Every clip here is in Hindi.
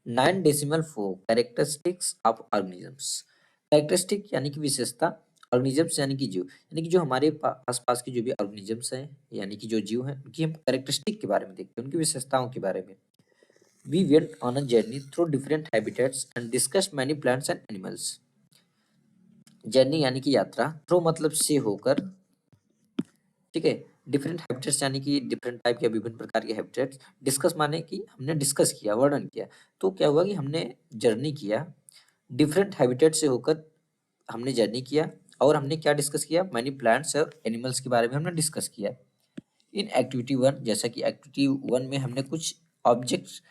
9.4 कैरेक्टरिस्टिक्स ऑफ ऑर्गेनिजम्स। कैरेक्टरिस्टिक यानी कि विशेषता, ऑर्गेनिजम्स यानी कि जीव, यानी कि जो हमारे आसपास के जो भी ऑर्गेनिजम्स हैं यानी कि जो जीव हैं उनकी हम कैरेक्टरिस्टिक के बारे में देखते हैं, उनकी विशेषताओं के बारे में। We went on a journey through different habitats and discuss many plants and animals. Journey यानी कि यात्रा, थ्रू मतलब से होकर, ठीक है। डिफरेंट हैबिटेट्स यानी कि डिफरेंट टाइप के विभिन्न प्रकार के हैबिटेट्स। डिस्कस माने कि हमने डिस्कस किया, वर्णन किया। तो क्या हुआ कि हमने जर्नी किया, डिफरेंट हैबिटेट से होकर हमने जर्नी किया, और हमने क्या डिस्कस किया, मैनी प्लांट्स और एनिमल्स के बारे में हमने डिस्कस किया। इन एक्टिविटी वन, जैसा कि एक्टिविटी वन में हमने कुछ ऑब्जेक्ट्स,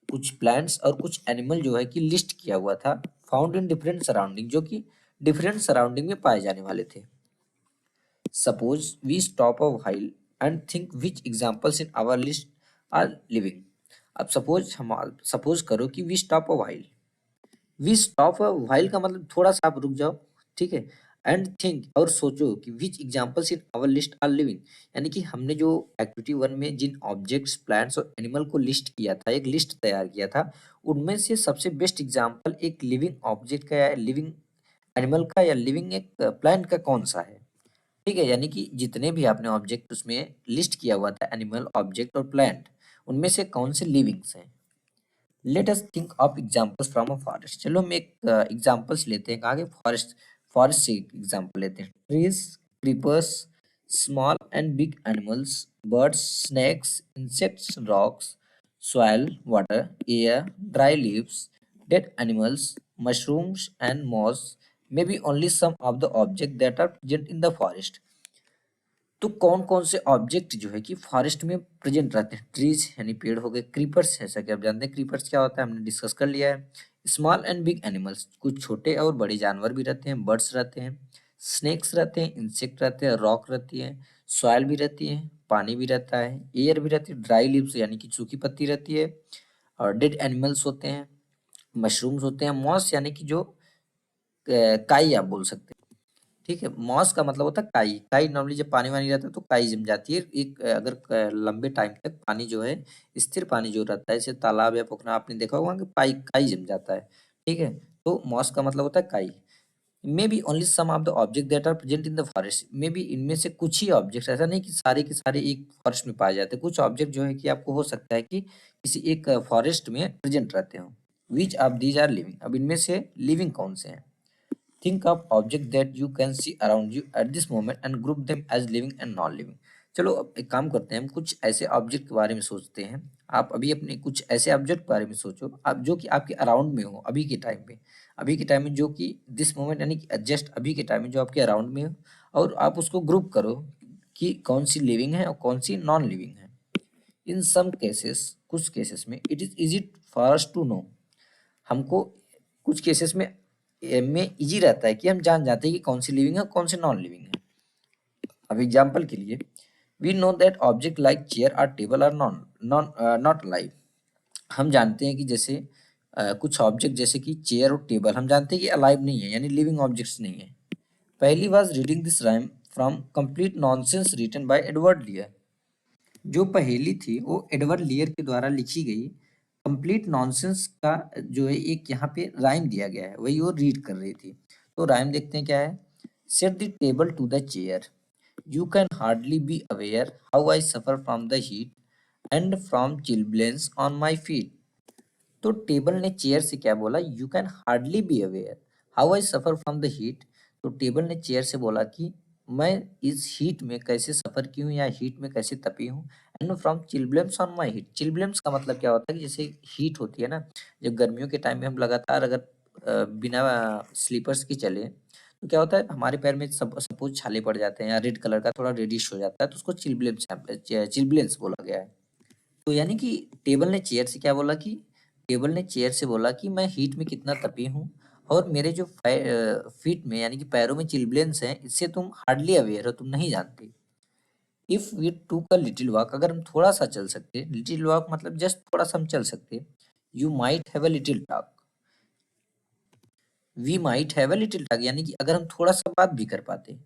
कुछ प्लांट्स और कुछ एनिमल जो है कि लिस्ट किया हुआ था, फाउंड इन डिफरेंट सराउंडिंग, जो कि डिफरेंट सराउंडिंग में पाए जाने वाले थे। Suppose we stop a while and think which examples in our list are living. अब सपोज करो कि we stop a while. We stop a while का मतलब थोड़ा सा आप रुक जाओ, ठीक है। एंड थिंक, और सोचो कि which examples in our list are living, यानी कि हमने जो एक्टिविटी वन में जिन ऑब्जेक्ट्स, प्लांट्स और एनिमल को लिस्ट किया था, एक लिस्ट तैयार किया था, उनमें से सबसे बेस्ट एग्जाम्पल एक लिविंग ऑब्जेक्ट का या लिविंग एनिमल का या लिविंग एक प्लांट का कौन सा है। ठीक है, यानी कि जितने भी आपने ऑब्जेक्ट उसमें लिस्ट किया हुआ था, एनिमल, ऑब्जेक्ट और प्लांट, उनमें से कौन से लिविंग्स हैं। Let us think of examples from a forest. चलो हम एक एग्जांपल्स लेते हैं, आगे फॉरेस्ट, फॉरेस्ट से एग्जांपल लेते हैं। Trees, creepers, small and big animals, birds, snakes, insects, rocks, soil, water, air, dry leaves, dead animals, mushrooms and moss may be only some of the objects that are present in the forest। तो कौन कौन से ऑब्जेक्ट जो है कि फॉरेस्ट में प्रेजेंट रहते हैं। ट्रीज यानी पेड़ हो गए, क्रीपर्स जैसा कि आप जानते हैं क्रीपर्स क्या होता है, हमने डिस्कस कर लिया है। स्मॉल एंड बिग एनिमल्स, कुछ छोटे और बड़े जानवर भी रहते हैं, बर्ड्स रहते हैं, स्नेक्स रहते हैं, इंसेक्ट रहते हैं, रॉक रहती है, सॉइल भी रहती है, पानी भी रहता है, एयर भी रहती है, ड्राई लीव्स यानी कि सूखी पत्ती रहती है, और डेड एनिमल्स होते हैं, मशरूम्स होते हैं, मॉस यानी कि जो काई आप बोल सकते हैं, ठीक है। मॉस का मतलब होता है काई। काई नॉर्मली जब पानी वानी रहता है तो काई जम जाती है। एक अगर लंबे टाइम तक पानी जो है, स्थिर पानी जो रहता है, जैसे तालाब या पोखरा, आपने देखा होगा कि पाई काई जम जाता है, ठीक है। तो मॉस का मतलब होता है काई। May be only some of the object that are present in the forest. May be इनमें से कुछ ही ऑब्जेक्ट, ऐसा नहीं कि सारे के सारे एक फॉरेस्ट में पाए जाते हैं। कुछ ऑब्जेक्ट जो है कि आपको हो सकता है कि किसी एक फॉरेस्ट में प्रेजेंट रहते हो। Which of these are living, अब इनमें से लिविंग कौन से हैं। Think of objects that you can see around you at this moment and group them as living and non-living। चलो अब एक काम करते हैं, हम कुछ ऐसे ऑब्जेक्ट के बारे में सोचते हैं। आप अभी अपने कुछ ऐसे ऑब्जेक्ट के बारे में सोचो, आप जो कि आपके अराउंड में हो अभी के टाइम में। अभी के टाइम में जो कि दिस मोमेंट यानी कि जस्ट अभी के टाइम में जो आपके अराउंड में हो, और आप उसको ग्रुप करो कि कौन सी लिविंग है और कौन सी नॉन लिविंग है। इन सम केसेस, कुछ केसेस में it is easy for us to know, हमको कुछ केसेस में इजी रहता है कि हम जान जाते हैं कि कौन सी लिविंग है और कौन सी नॉन लिविंग है। अब एग्जांपल के लिए, we know that object like chair और table are non non not live. हम जानते हैं कि जैसे कुछ ऑब्जेक्ट जैसे कि चेयर और टेबल, हम जानते हैं कि अलाइव नहीं है, यानी लिविंग ऑब्जेक्ट्स नहीं है। पहली बार reading this rhyme from complete nonsense written by Edward Lear. जो पहेली थी वो एडवर्ड लियर के द्वारा लिखी गई कंप्लीट नॉनसेंस का जो है एक यहाँ पे राइम दिया गया है, वही वो रीड कर रही थी। तो राइम देखते हैं क्या है। Set the table to the chair, you can hardly be aware how I suffer from the heat and from chilblains on my feet. तो टेबल ने चेयर से क्या बोला, you can hardly be aware how I suffer from the heat. तो टेबल ने चेयर से बोला कि मैं इस हीट में कैसे सफर की हूँ या हीट में कैसे तपी हूँ। And from chilblains on my heat, chilblains का मतलब क्या होता है कि जैसे हीट होती है ना, जब गर्मियों के टाइम में हम लगातार अगर बिना स्लीपर्स के चले तो क्या होता है, हमारे पैर में सपोज छाले पड़ जाते हैं या रेड कलर का थोड़ा रेडिश हो जाता है, तो उसको चिलब्लेम्स, चिलब्लेंस बोला गया है। तो यानी कि टेबल ने चेयर से क्या बोला कि, टेबल ने चेयर से बोला कि मैं हीट में कितना तपी हूँ, और मेरे जो फीट में यानी कि पैरों में चिलब्लेंस हैं, इससे तुम हार्डली अवेयर हो, तुम नहीं जानते। इफ वी टूक अ लिटिल वॉक, अगर हम थोड़ा सा चल सकते, लिटिल वॉक मतलब जस्ट थोड़ा सा हम चल सकते, you might have a little talk, we might have a little talk, यानी कि अगर हम थोड़ा सा बात भी कर पाते।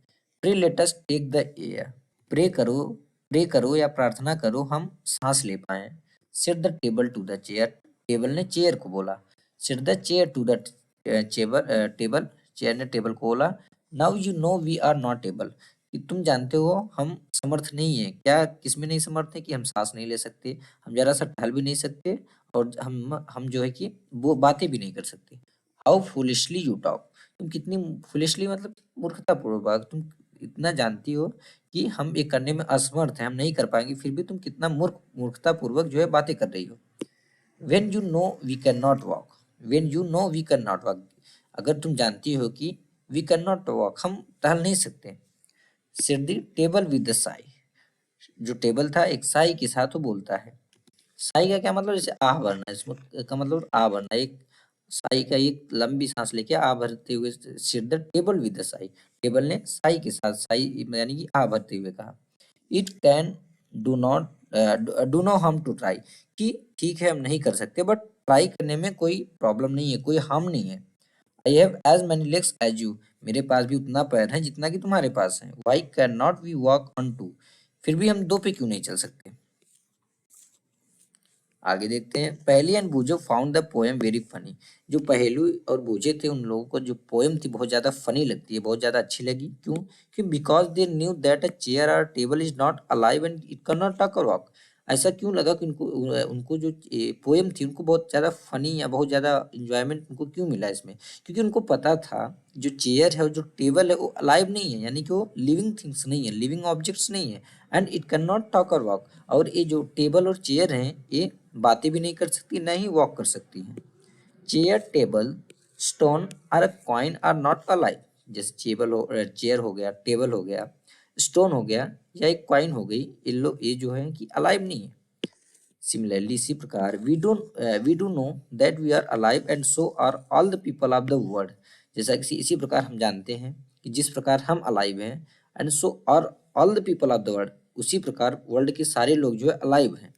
Pray let us take the air, pray करो, प्रे करो या प्रार्थना करो हम सांस ले पाए। Set the table to the chair, table ने चेयर को बोला, set the chair to the table, chair ने टेबल को बोला, now you know we are not able, कि तुम जानते हो हम समर्थ नहीं है। क्या किसमें नहीं समर्थ है? कि हम सांस नहीं ले सकते, हम जरा सा टहल भी नहीं सकते, और हम जो है कि वो बातें भी नहीं कर सकते। हाउ फुलिशली यू टॉक, तुम कितनी फुलिशली मतलब मूर्खतापूर्वक, तुम इतना जानती हो कि हम ये करने में असमर्थ हैं, हम नहीं कर पाएंगे, फिर भी तुम कितना मूर्खतापूर्वक जो है बातें कर रही हो। When you know we cannot walk, when you know we cannot walk, अगर तुम जानती हो कि we cannot walk, हम टहल नहीं सकते, sit the table with the sigh, जो टेबल था एक साई के साथ वो बोलता है। साई का क्या मतलब? जैसे आह भरना, इसमें का मतलब आह भरना, एक साई का एक लंबी सांस लेके आह भरते हुए, sit the table with the sigh, table ने साई के साथ, साई यानी कि आह भरते हुए कहा। It can do not do no harm to try, कि ठीक है हम नहीं कर सकते, बट ट्राई करने में कोई प्रॉब्लम नहीं है, कोई हार्म नहीं है। I have as many legs as you, मेरे पास भी उतना पैर है जितना कि तुम्हारे पास है। Why can not we walk on too, फिर भी हम दो पे क्यों नहीं चल सकते? आगे देखते हैं। Paheli and Boojho found the poem very funny, जो पहेलू और बूझे थे उन लोगों को जो पोएम थी बहुत ज्यादा फनी लगती है, बहुत ज्यादा अच्छी लगी। क्यों? कि because they knew that a chair और table is not alive and it can not talk और वॉक। ऐसा क्यों लगा कि उनको उनको जो पोएम थी उनको बहुत ज्यादा फनी या बहुत ज्यादा इंजॉयमेंट उनको क्यों मिला इसमें? क्योंकि उनको पता था जो चेयर है और जो टेबल है वो अलाइव नहीं है, यानी कि वो लिविंग थिंग्स नहीं है, लिविंग ऑब्जेक्ट्स नहीं है, and it can not talk और वॉक। और ये जो टेबल और चेयर हैं ये बातें भी नहीं कर सकती, ना ही वॉक कर सकती हैं। Chair, table, stone or a coin are not alive, जैसे चेयर हो गया, टेबल हो गया, स्टोन हो गया, या एक कॉइन हो गई, ये जो है कि अलाइव नहीं है। सिमिलरली इसी प्रकार we do know that we are alive and so are all the people of the world, जैसा कि इसी प्रकार हम जानते हैं कि जिस प्रकार हम अलाइव हैं, and so are all the people of the world, उसी प्रकार वर्ल्ड के सारे लोग जो है अलाइव हैं।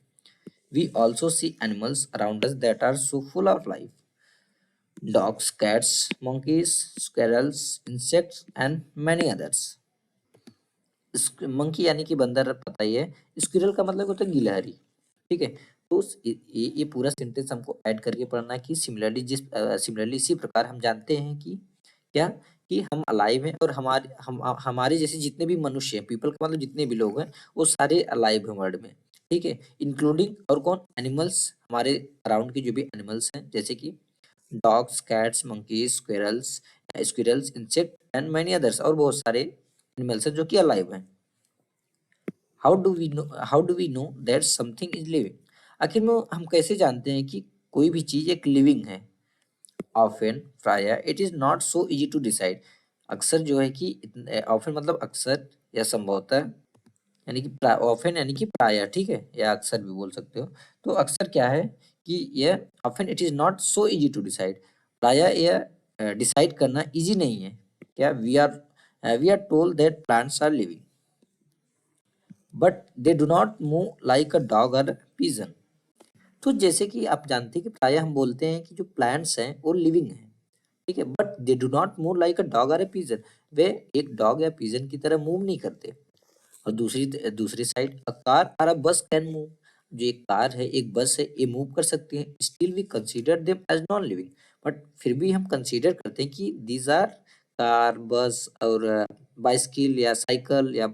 We also see animals around us that are so full of life, dogs, cats, monkeys, squirrels, insects and many others. Monkey यानी कि बंदर पता ही है, स्क्विरल का मतलब होता है गिलहरी, ठीक है। तो ये पूरा सेंटेंस हमको ऐड करके पढ़ना है कि सिमिलरली इसी प्रकार हम जानते हैं कि क्या, कि हम अलाइव हैं, और हमारे जैसे जितने भी मनुष्य हैं, पीपल का मतलब जितने भी लोग हैं वो सारे अलाइव हैं वर्ल्ड में, ठीक है, इंक्लूडिंग और कौन? एनिमल्स, हमारे अराउंड के जो भी एनिमल्स हैं, जैसे कि dogs, cats, monkeys, squirrels, insect and many others, और बहुत सारे एनिमल्स हैं जो कि अलाइव हैं। How do we know that something is living, आखिर में हम कैसे जानते हैं कि कोई भी चीज एक लिविंग है? ऑफन, प्राय, it is not so easy to decide, अक्सर जो है कि ऑफन मतलब अक्सर या संभवतः, यानी कि ऑफन यानी कि प्राय, ठीक है, या अक्सर भी बोल सकते हो। तो अक्सर क्या है कि यह often it is not so easy to decide, प्राय यह डिसाइड करना इजी नहीं है। क्या? We are told that plants are living but they do not move like a dog और पिजन। तो जैसे कि आप जानते हैं कि प्राय हम बोलते हैं कि जो प्लांट्स हैं वो लिविंग हैं, ठीक है, but they do not move like a dog और ए पिजन, वे एक डॉग या पिजन की तरह मूव नहीं करते। और दूसरी साइड अ कार और अ बस कैन मूव, जो एक कार है एक बस है ये मूव कर सकती हैं, still we consider them as non living, but फिर भी हम कंसीडर करते हैं कि दीज आर कार, बस और बाइसिकल या साइकिल या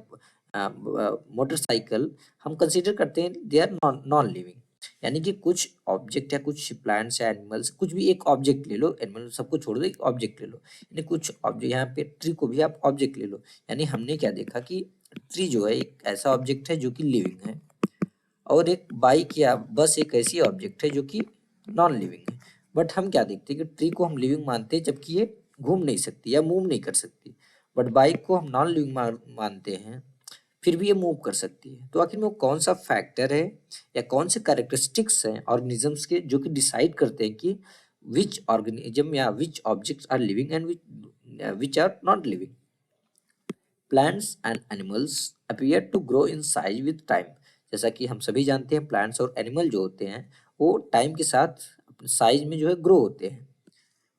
मोटरसाइकिल, हम कंसीडर करते हैं they are non non living. यानी कि कुछ ऑब्जेक्ट या कुछ प्लांट्स या एनिमल्स, कुछ भी एक ऑब्जेक्ट ले लो, एनिमल सबको छोड़ दो, एक ऑब्जेक्ट ले लो, यानी कुछ ऑब्जेक्ट, यहाँ पे ट्री को भी आप ऑब्जेक्ट ले लो, यानी हमने क्या देखा कि ट्री जो है एक ऐसा ऑब्जेक्ट है जो कि लिविंग है, और एक बाइक या बस एक ऐसी ऑब्जेक्ट है जो कि नॉन लिविंग है। बट हम क्या देखते हैं कि ट्री को हम लिविंग मानते हैं जबकि ये घूम नहीं सकती या मूव नहीं कर सकती, बट बाइक को हम नॉन लिविंग मानते हैं, फिर भी ये मूव कर सकती है। तो आखिर में वो कौन सा फैक्टर है या कौन से कैरेक्टरिस्टिक्स हैं ऑर्गेनिजम्स के जो कि डिसाइड करते हैं कि विच ऑर्गेनिज्म या which objects are living and which are not living. Plants and animals appear to grow in size with time, जैसा कि हम सभी जानते हैं प्लांट्स और एनिमल जो होते हैं वो टाइम के साथ अपने साइज में जो है ग्रो होते हैं,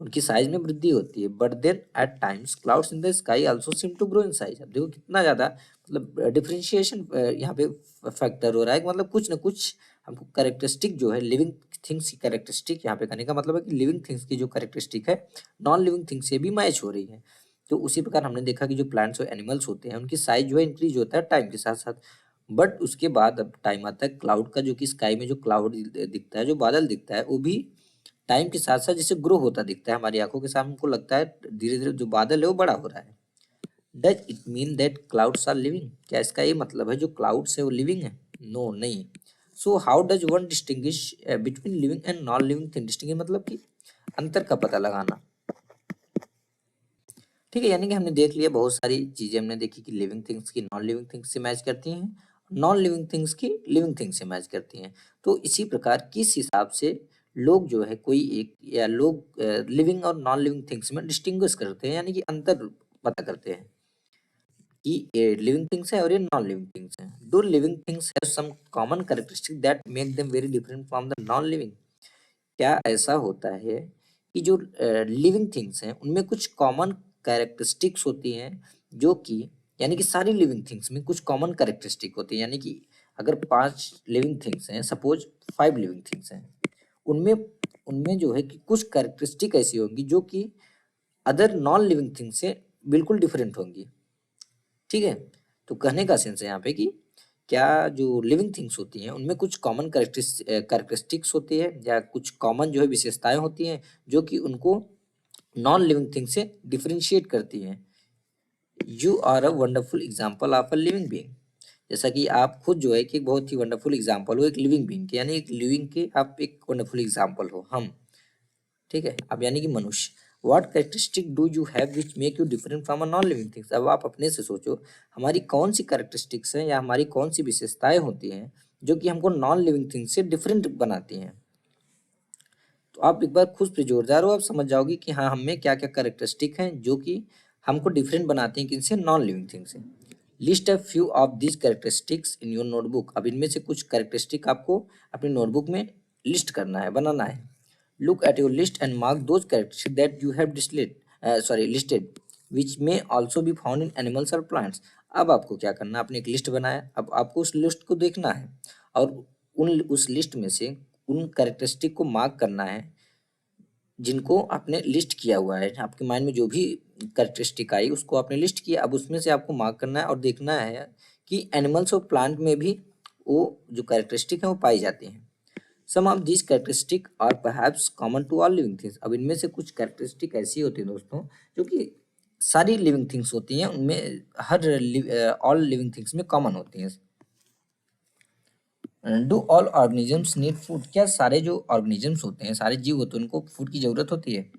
उनकी साइज में वृद्धि होती है। But then at times clouds in the sky also seem to grow in size, अब देखो कितना ज्यादा मतलब डिफरेंशिएशन यहाँ पे फैक्टर हो रहा है कि मतलब कुछ ना कुछ हमको कैरेक्टरिस्टिक जो है लिविंग थिंग्स की कैरेक्टरिस्टिक यहाँ पे कहने का मतलब है कि लिविंग थिंग्स की जो कैरेक्टरिस्टिक है नॉन लिविंग थिंग्स से भी मैच हो रही है। तो उसी प्रकार हमने देखा कि जो प्लांट्स और एनिमल्स होते हैं उनकी साइज जो है इंक्रीज होता है टाइम के साथ साथ, बट उसके बाद अब टाइम आता है क्लाउड का, जो कि स्काई में जो क्लाउड दिखता है, जो बादल दिखता है, वो भी टाइम के साथ साथ जैसे ग्रो होता दिखता है हमारी आंखों के सामने, हमको लगता है धीरे धीरे जो बादल है वो बड़ा हो रहा है। Does it mean that clouds are living? क्या इसका ये मतलब है जो क्लाउड्स है वो लिविंग है? नो, नहीं। So how does one distinguish between living and non living thing? Distinguish मतलब कि अंतर का पता लगाना। ठीक है, यानी कि हमने देख लिया बहुत सारी चीजें हमने देखी कि लिविंग थिंग्स की नॉन लिविंग थिंग्स से मैच करती हैं, नॉन लिविंग थिंग्स की लिविंग थिंग्स से मैच करती हैं। तो इसी प्रकार किस हिसाब से लोग जो है कोई एक या लोग लिविंग और नॉन लिविंग थिंग्स में डिस्टिंग्विश करते हैं, यानी कि अंतर पता करते हैं कि ये लिविंग थिंग्स है और ये नॉन लिविंग थिंग्स हैं। Do living things have some common characteristic that make them very different from the non living? क्या ऐसा होता है कि जो लिविंग थिंग्स हैं उनमें कुछ कॉमन कैरेक्टरिस्टिक्स होती हैं, जो कि यानी कि सारी लिविंग थिंग्स में कुछ कॉमन कैरेक्टरिस्टिक होती है, यानी कि अगर 5 लिविंग थिंग्स हैं, सपोज 5 लिविंग थिंग्स हैं, उनमें उनमें जो है कि कुछ कैरेक्टरिस्टिक ऐसी होंगी जो कि अदर नॉन लिविंग थिंग्स से बिल्कुल डिफरेंट होंगी। ठीक है, तो कहने का सेंस है यहाँ पे कि क्या जो लिविंग थिंग्स होती हैं उनमें कुछ कॉमन कैरेक्टरिस्टिक्स होती है या कुछ कॉमन जो है विशेषताएं होती हैं जो कि उनको नॉन लिविंग थिंग से डिफरेंशिएट करती हैं। You are a wonderful example of a living being. जैसा कि आप खुद जो है कि एक बहुत ही वंडरफुल एग्जाम्पल हो एक लिविंग बीइंग के, यानी एक लिविंग के आप एक वंडरफुल एग्जाम्पल हो हम। ठीक है, अब यानी कि मनुष्य। What characteristic do you have which make you different from a non living things? अब आप अपने से सोचो हमारी कौन सी कैरेक्टरिस्टिक्स हैं या हमारी कौन सी विशेषताएं होती हैं जो कि हमको नॉन लिविंग थिंग्स से डिफरेंट बनाती हैं। तो आप एक बार खुद पे जोरदार हो, आप समझ जाओगे कि हाँ हमें क्या क्या कैरेक्टरिस्टिक हैं जो कि हमको डिफरेंट बनाते हैं किनसे, नॉन लिविंग थिंग से। List a few of this characteristics in your notebook. अब इनमें से कुछ कैरेक्टरिस्टिक आपको अपनी नोटबुक में लिस्ट करना है, बनाना है। Look at your list and mark those characteristic that you have listed which may also be found in animals और प्लांट्स। अब आपको क्या करना है, आपने एक लिस्ट बनाया, अब आपको उस लिस्ट को देखना है और उस लिस्ट में से उन कैरेक्टरिस्टिक को मार्क करना है जिनको आपने लिस्ट किया हुआ है। आपके माइंड में जो भी कैरेक्टरिस्टिक आई उसको आपने लिस्ट किया, अब उसमें से आपको मार्क करना है और देखना है कि एनिमल्स और प्लांट में भी वो जो कैरेक्टरिस्टिक है वो पाई जाती हैं। Some of this characteristic are perhaps common to all living things. अब इनमें से कुछ कैरेक्टरिस्टिक ऐसी होती है दोस्तों जो कि सारी लिविंग थिंग्स होती हैं, उनमें हर ऑल लिविंग थिंग्स में कॉमन होती हैं। Do all organisms need food? क्या सारे जो ऑर्गेनिजम्स होते हैं, सारे जीव होते हैं, उनको फूड की जरूरत होती है?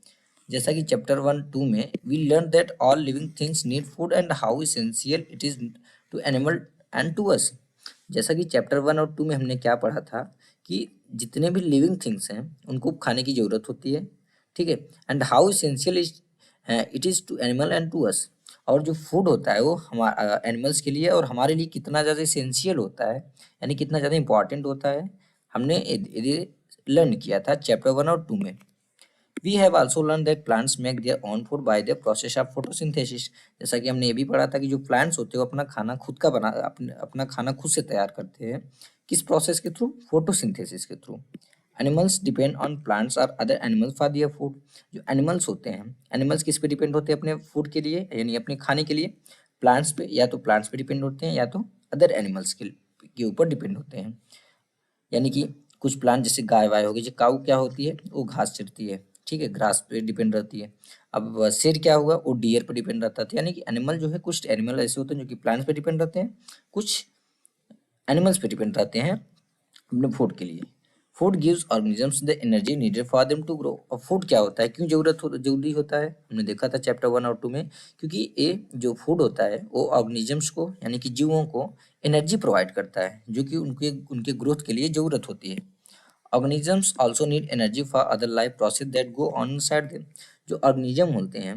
जैसा कि चैप्टर 1-2 में we learn that all living things need food and how essential it is to animal and to us. जैसा कि चैप्टर 1 और 2 में हमने क्या पढ़ा था कि जितने भी लिविंग थिंग्स हैं उनको खाने की जरूरत होती है। ठीक है, and how essential it is to animal and to us. और जो फूड होता है वो हमारे एनिमल्स के लिए और हमारे लिए कितना ज़्यादा इसेंशियल होता है, यानी कितना ज़्यादा इंपॉर्टेंट होता है, हमने ये लर्न किया था चैप्टर 1 और 2 में। We have also learn that plants make their own food by the process of photosynthesis. जैसा कि हमने ये भी पढ़ा था कि जो प्लांट्स होते हैं वो अपना खाना खुद का अपना खाना खुद से तैयार करते हैं। किस प्रोसेस के थ्रू? फोटोसिंथेसिस के through. Animals depend on plants और other animals for their food. जो एनिमल्स होते हैं, एनिमल्स किस पे डिपेंड होते हैं अपने फूड के लिए, यानी अपने खाने के लिए? प्लांट्स पे, या तो प्लांट्स पे डिपेंड होते हैं या तो अदर एनिमल्स के ऊपर डिपेंड होते हैं। यानी कि कुछ प्लांट जैसे गाय वाय होगी, जो काऊ क्या होती है वो घास चरती है, ठीक है, ग्रास पे डिपेंड रहती है। अब शेर क्या हुआ, वो डियर पे डिपेंड रहता था। यानी कि एनिमल जो है, कुछ एनिमल ऐसे होते हैं जो कि प्लांट्स पे डिपेंड रहते हैं, कुछ एनिमल्स पे डिपेंड रहते हैं अपने फूड के लिए। Food gives organisms the energy needed for them to grow. और फूड क्या होता है, क्यों जरूरी होता है, हमने देखा था चैप्टर 1 और 2 में, क्योंकि ये जो फूड होता है वो ऑर्गेनिजम्स को यानी कि जीवों को एनर्जी प्रोवाइड करता है जो कि उनके उनके ग्रोथ के लिए जरूरत होती है। Organisms also need energy for other life process that go on inside them. जो ऑर्गेनिज्म होते हैं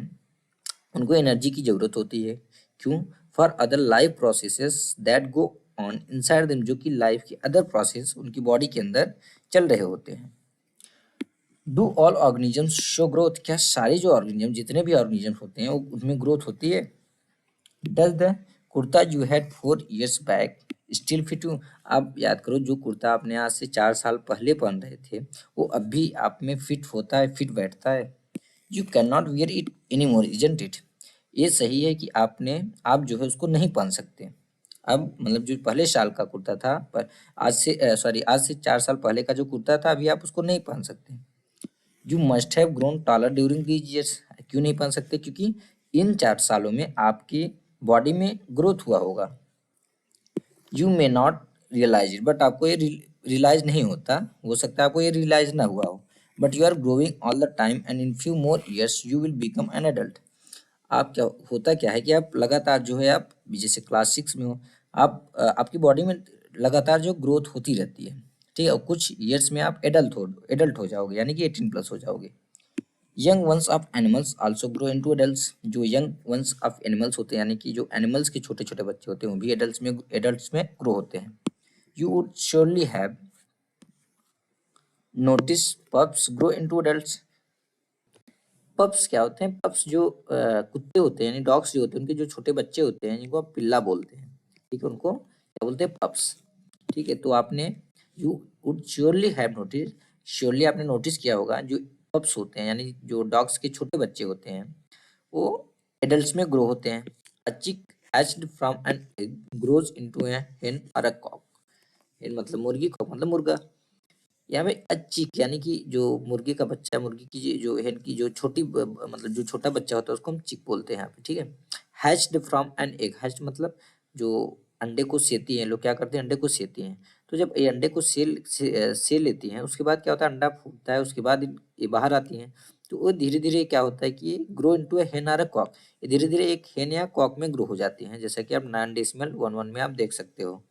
उनको एनर्जी की जरूरत होती है, क्यों? For other life processes that go on inside them, जो कि लाइफ के अदर प्रोसेस उनकी बॉडी के अंदर चल रहे होते हैं। Do all organisms show growth? क्या सारे जो ऑर्गेनिज्म, जितने भी ऑर्गेनिज्म होते हैं वो उनमें ग्रोथ होती है? Does the kurta you had 4 years back still fit हूँ। आप याद करो, जो कुर्ता आपने आज से 4 साल पहले पहन रहे थे, वो अब भी आप में फिट होता है, फिट बैठता है। You can not wear it any more, isn't it? ये सही है कि आप जो है उसको नहीं पहन सकते। अब मतलब जो पहले साल का कुर्ता था, पर आज से 4 साल पहले का जो कुर्ता था, अभी आप उसको नहीं पहन सकते। You must have grown taller during these years. क्यों नहीं पहन सकते? क्योंकि इन 4 सालों में आपकी बॉडी में ग्रोथ हुआ होगा। You may not realise it, but आपको ये रियलाइज नहीं होता, हो सकता है आपको ये रियलाइज ना हुआ हो। But you are growing all the time and in few more years you will become an adult. आप क्या है कि आप लगातार जो है, आप जैसे क्लास 6 में हो, आपकी बॉडी में लगातार जो ग्रोथ होती रहती है, ठीक है, और कुछ ईयर्स में आप एडल्ट हो जाओगे, यानी कि 18+ हो जाओगे। Young ones of animals also grow into adults. जो यंग वंस ऑफ एनिमल्स होते हैं, यानी कि जो एनिमल्स के छोटे छोटे बच्चे होते हैं, वो भी एडल्ट्स में ग्रो होते हैं। You would surely have notice pups grow into adults. Pups क्या होते हैं? पप्स जो कुत्ते होते हैं, यानी डॉग्स जो होते हैं, उनके जो छोटे बच्चे होते हैं, जिनको आप पिल्ला बोलते हैं, ठीक है, उनको क्या बोलते हैं? पप्स। ठीक है, तो आपने you would surely have notice, surely आपने नोटिस किया होगा, जो पप्स होते हैं, यानी जो डॉग्स के छोटे बच्चे होते हैं, वो एडल्ट्स में ग्रो होते हैं। A chick hatched from an egg grows into a hen और अ कॉक। हेन मतलब मुर्गी, कॉक मतलब मुर्गा। यहाँ पे चिक यानी कि जो मुर्गी का बच्चा, मुर्गी की जो हेन की जो मतलब जो छोटा बच्चा होता है, उसको हम चिक बोलते हैं यहाँ पे, ठीक है। Hatched from an egg, hatched मतलब जो अंडे को सेती हैं, लोग क्या करते हैं, अंडे को सेती हैं। तो जब ये अंडे को से लेती हैं, उसके बाद क्या होता है, अंडा फूटता है, उसके बाद ये बाहर आती हैं। तो वो धीरे धीरे क्या होता है कि ग्रो इनटू ए हेन और अ कॉक, ये धीरे धीरे एक हेन या कॉक में ग्रो हो जाती हैं, जैसा कि आप 9.11 में आप देख सकते हो।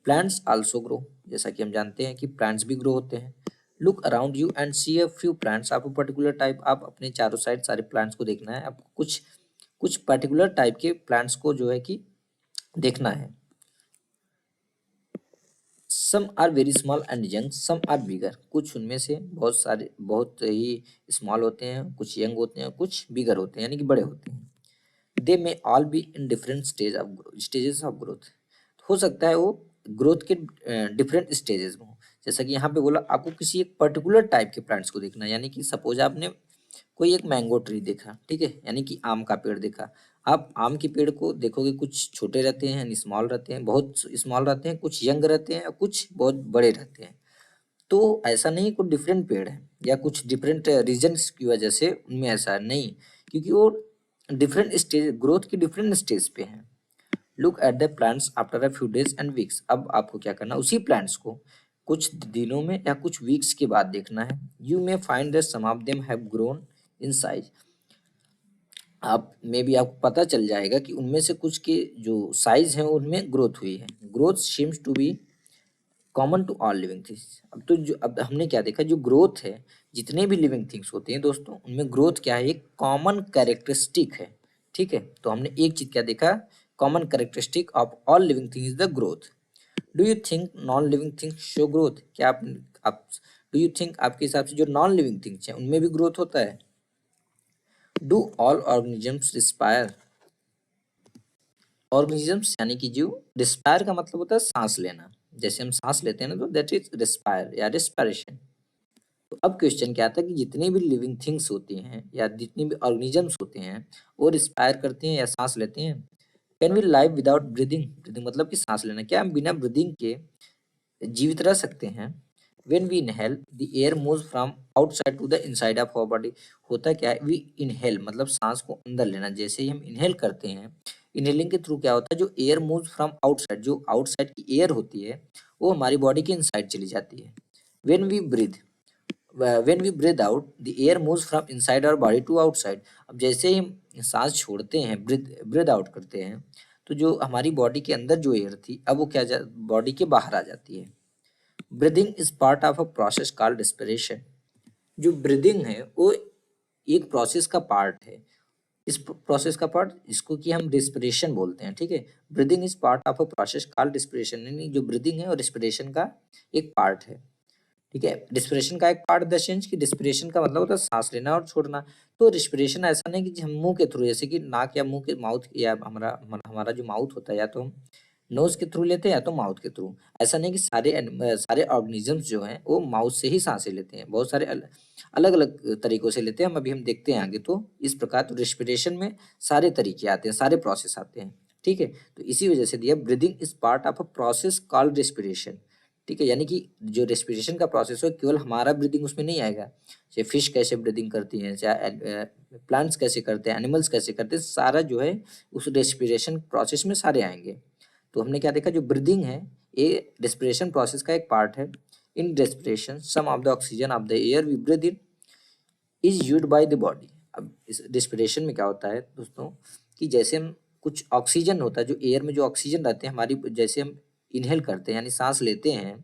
प्लांट्स आल्सो ग्रो, जैसा कि हम जानते हैं कि प्लांट्स भी ग्रो होते हैं। Look around you and see a few plants. आपको पर्टिकुलर टाइप, आप अपने चारों साइड सारे प्लांट्स को देखना है, आपको कुछ कुछ पर्टिकुलर टाइप के प्लांट्स को जो है कि देखना है। Some are very small and young, some are bigger. कुछ उनमें से बहुत ही स्मॉल होते हैं, कुछ यंग होते हैं, कुछ बिगर होते हैं, यानी कि बड़े होते हैं। They may all be in different stages of growth. हो सकता है वो ग्रोथ के डिफरेंट स्टेजेस में हो। जैसा कि यहाँ पे बोला, आपको किसी एक पर्टिकुलर टाइप के प्लांट्स को देखना है, यानी कि सपोज आपने कोई एक मैंगो ट्री देखा, ठीक है, यानी कि आम का पेड़ देखा। आप आम के पेड़ को देखोगे, कुछ छोटे रहते हैं यानी स्मॉल रहते हैं, बहुत स्मॉल रहते हैं, कुछ यंग रहते हैं और कुछ बहुत बड़े रहते हैं। तो ऐसा नहीं कोई डिफरेंट पेड़ है या कुछ डिफरेंट रीजन्स की वजह से उनमें ऐसा है, नहीं, क्योंकि वो डिफरेंट स्टेज, ग्रोथ की डिफरेंट स्टेज पे हैं। Look at the plants after a few days and weeks. अब आपको क्या करना, उसी प्लांट्स को कुछ दिनों में या कुछ वीक्स के बाद देखना है। You may find that some of them have grown in size. आप में भी आपको पता चल जाएगा कि उनमें से कुछ के जो साइज है उनमें ग्रोथ हुई है। Growth seems to be common to all living things. अब हमने क्या देखा, जो ग्रोथ है, जितने भी लिविंग थिंग्स होते हैं दोस्तों, उनमें ग्रोथ क्या है, एक कॉमन कैरेक्टरिस्टिक है। ठीक है, तो हमने एक चीज क्या देखा, common characteristic of all living things is the growth. Do you think non living things show growth? क्या आप डू यू थिंक, आपके हिसाब से जो नॉन लिविंग थिंग्स हैं उनमें भी ग्रोथ होता है? Do all organisms respire? Organisms यानी कि जो रिस्पायर का मतलब होता है सांस लेना, जैसे हम सांस लेते हैं ना, तो दैट इज रिस्पायर या रिस्पायरेशन। तो अब क्वेश्चन क्या आता है कि जितनी भी लिविंग थिंग्स होती हैं या जितनी भी ऑर्गेनिजम्स होते हैं, वो रिस्पायर करते हैं या सांस लेते हैं। Can we live without breathing? Breathing मतलब कि सांस लेना। क्या हम बिना ब्रीदिंग के जीवित रह सकते हैं? When we inhale the air moves from outside to the inside of our body. होता क्या है, वी इनहेल मतलब सांस को अंदर लेना, जैसे ही हम इनहेल करते हैं, इनहेलिंग के थ्रू क्या होता है, जो एयर मूव्स फ्रॉम आउटसाइड, जो आउटसाइड की एयर होती है, वो हमारी बॉडी के इनसाइड चली जाती है। When we breathe when we breathe out the air moves from inside our body to outside. अब जैसे ही हम सांस छोड़ते हैं, ब्रीथ आउट करते हैं, तो जो हमारी बॉडी के अंदर जो एयर थी, अब वो बॉडी के बाहर आ जाती है। Breathing is part of a process called respiration. जो ब्रीदिंग है वो एक प्रोसेस का पार्ट है। इस प्रोसेस का पार्ट, इसको कि हम रिस्पिरेशन बोलते हैं, ठीक है। Breathing is part of a process called respiration, यानी जो ब्रीदिंग है और रिस्पिरेशन का एक पार्ट है। ठीक है, रिस्पिरेशन का एक पार्ट द सेंस कि रिस्पिरेशन का मतलब होता है सांस लेना और छोड़ना। तो रिस्पिरेशन ऐसा नहीं कि हम मुंह के थ्रू, जैसे कि नाक या मुंह के माउथ, या हमारा हमारा जो माउथ होता है, या तो हम नोज के थ्रू लेते हैं या तो माउथ के थ्रू। ऐसा नहीं कि सारे ऑर्गेनिजम्स जो हैं वो माउथ से ही सांसें लेते हैं, बहुत सारे अलग अलग तरीकों से लेते हैं। हम देखते हैं आगे। तो इस प्रकार तो रेस्पिरेशन में सारे तरीके आते हैं, सारे प्रोसेस आते हैं। ठीक है, तो इसी वजह से दिया breathing is part of a process called respiration. ठीक है, यानी कि जो रेस्पिरेशन का प्रोसेस हो केवल हमारा ब्रीदिंग उसमें नहीं आएगा। चाहे फिश कैसे ब्रीदिंग करती हैं, चाहे प्लांट्स कैसे करते हैं, एनिमल्स कैसे करते हैं, सारा जो है उस रेस्पिरेशन प्रोसेस में सारे आएंगे। तो हमने क्या देखा, जो ब्रीदिंग है ये रेस्पिरेशन प्रोसेस का एक पार्ट है। In respiration some of the oxygen of the air we breathe in is used by the body. अब इस रेस्पिरेशन में क्या होता है दोस्तों, कि जैसे हम कुछ ऑक्सीजन होता है, जो एयर में जो ऑक्सीजन रहते हैं हमारी, जैसे हम इनहेल करते हैं यानी सांस लेते हैं,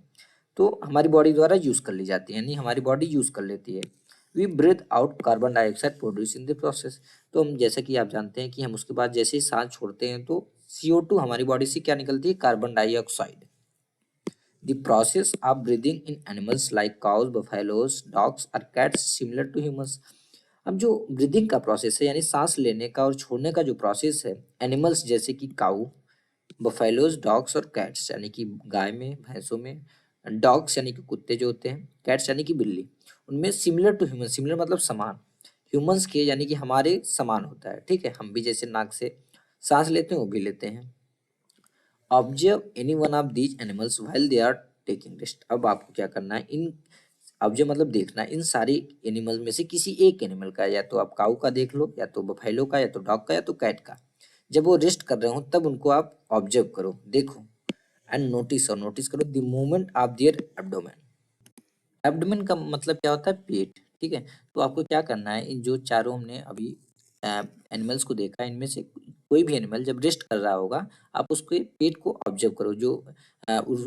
तो हमारी बॉडी द्वारा यूज कर ली जाती है, यानी हमारी बॉडी यूज कर लेती है। We breathe out carbon dioxide produce in the process. तो हम जैसा कि आप जानते हैं कि हम उसके बाद जैसे ही सांस छोड़ते हैं तो CO2 हमारी बॉडी से क्या निकलती है, carbon dioxide. The process of breathing in animals like cows, buffaloes, dogs or cats similar to humans। अब जो ब्रीदिंग का प्रोसेस है यानी सांस लेने का और छोड़ने का जो प्रोसेस है, एनिमल्स जैसे कि काऊ, बफेलोज, डॉग्स और कैट्स यानी कि गाय में, भैंसों में, डॉग्स यानी कि कुत्ते जो होते हैं, कैट्स यानी कि बिल्ली, उनमें सिमिलर टू ह्यूमन, सिमिलर मतलब समान, ह्यूमंस के यानी कि हमारे समान होता है। ठीक है, हम भी जैसे नाक से सांस लेते हैं वो भी लेते हैं। Observe any one of these animals while they are taking rest. अब आपको क्या करना है, इन ऑब्जर्व मतलब देखना, इन सारी एनिमल में से किसी एक एनिमल का, या तो आप काऊ का देख लो, या तो बफेलो का, या तो डॉग का, या तो कैट का। जब वो रेस्ट कर रहे हो तब उनको आप ऑब्जर्व करो, देखो, एंड नोटिस, और नोटिस करो the movement of their abdomen. Abdomen का मतलब क्या होता है, पेट। ठीक है, तो आपको क्या करना है, इन जो चारों हमने अभी एनिमल्स को देखा, इनमें से कोई भी एनिमल जब रेस्ट कर रहा होगा, आप उसके पेट को ऑब्जर्व करो, जो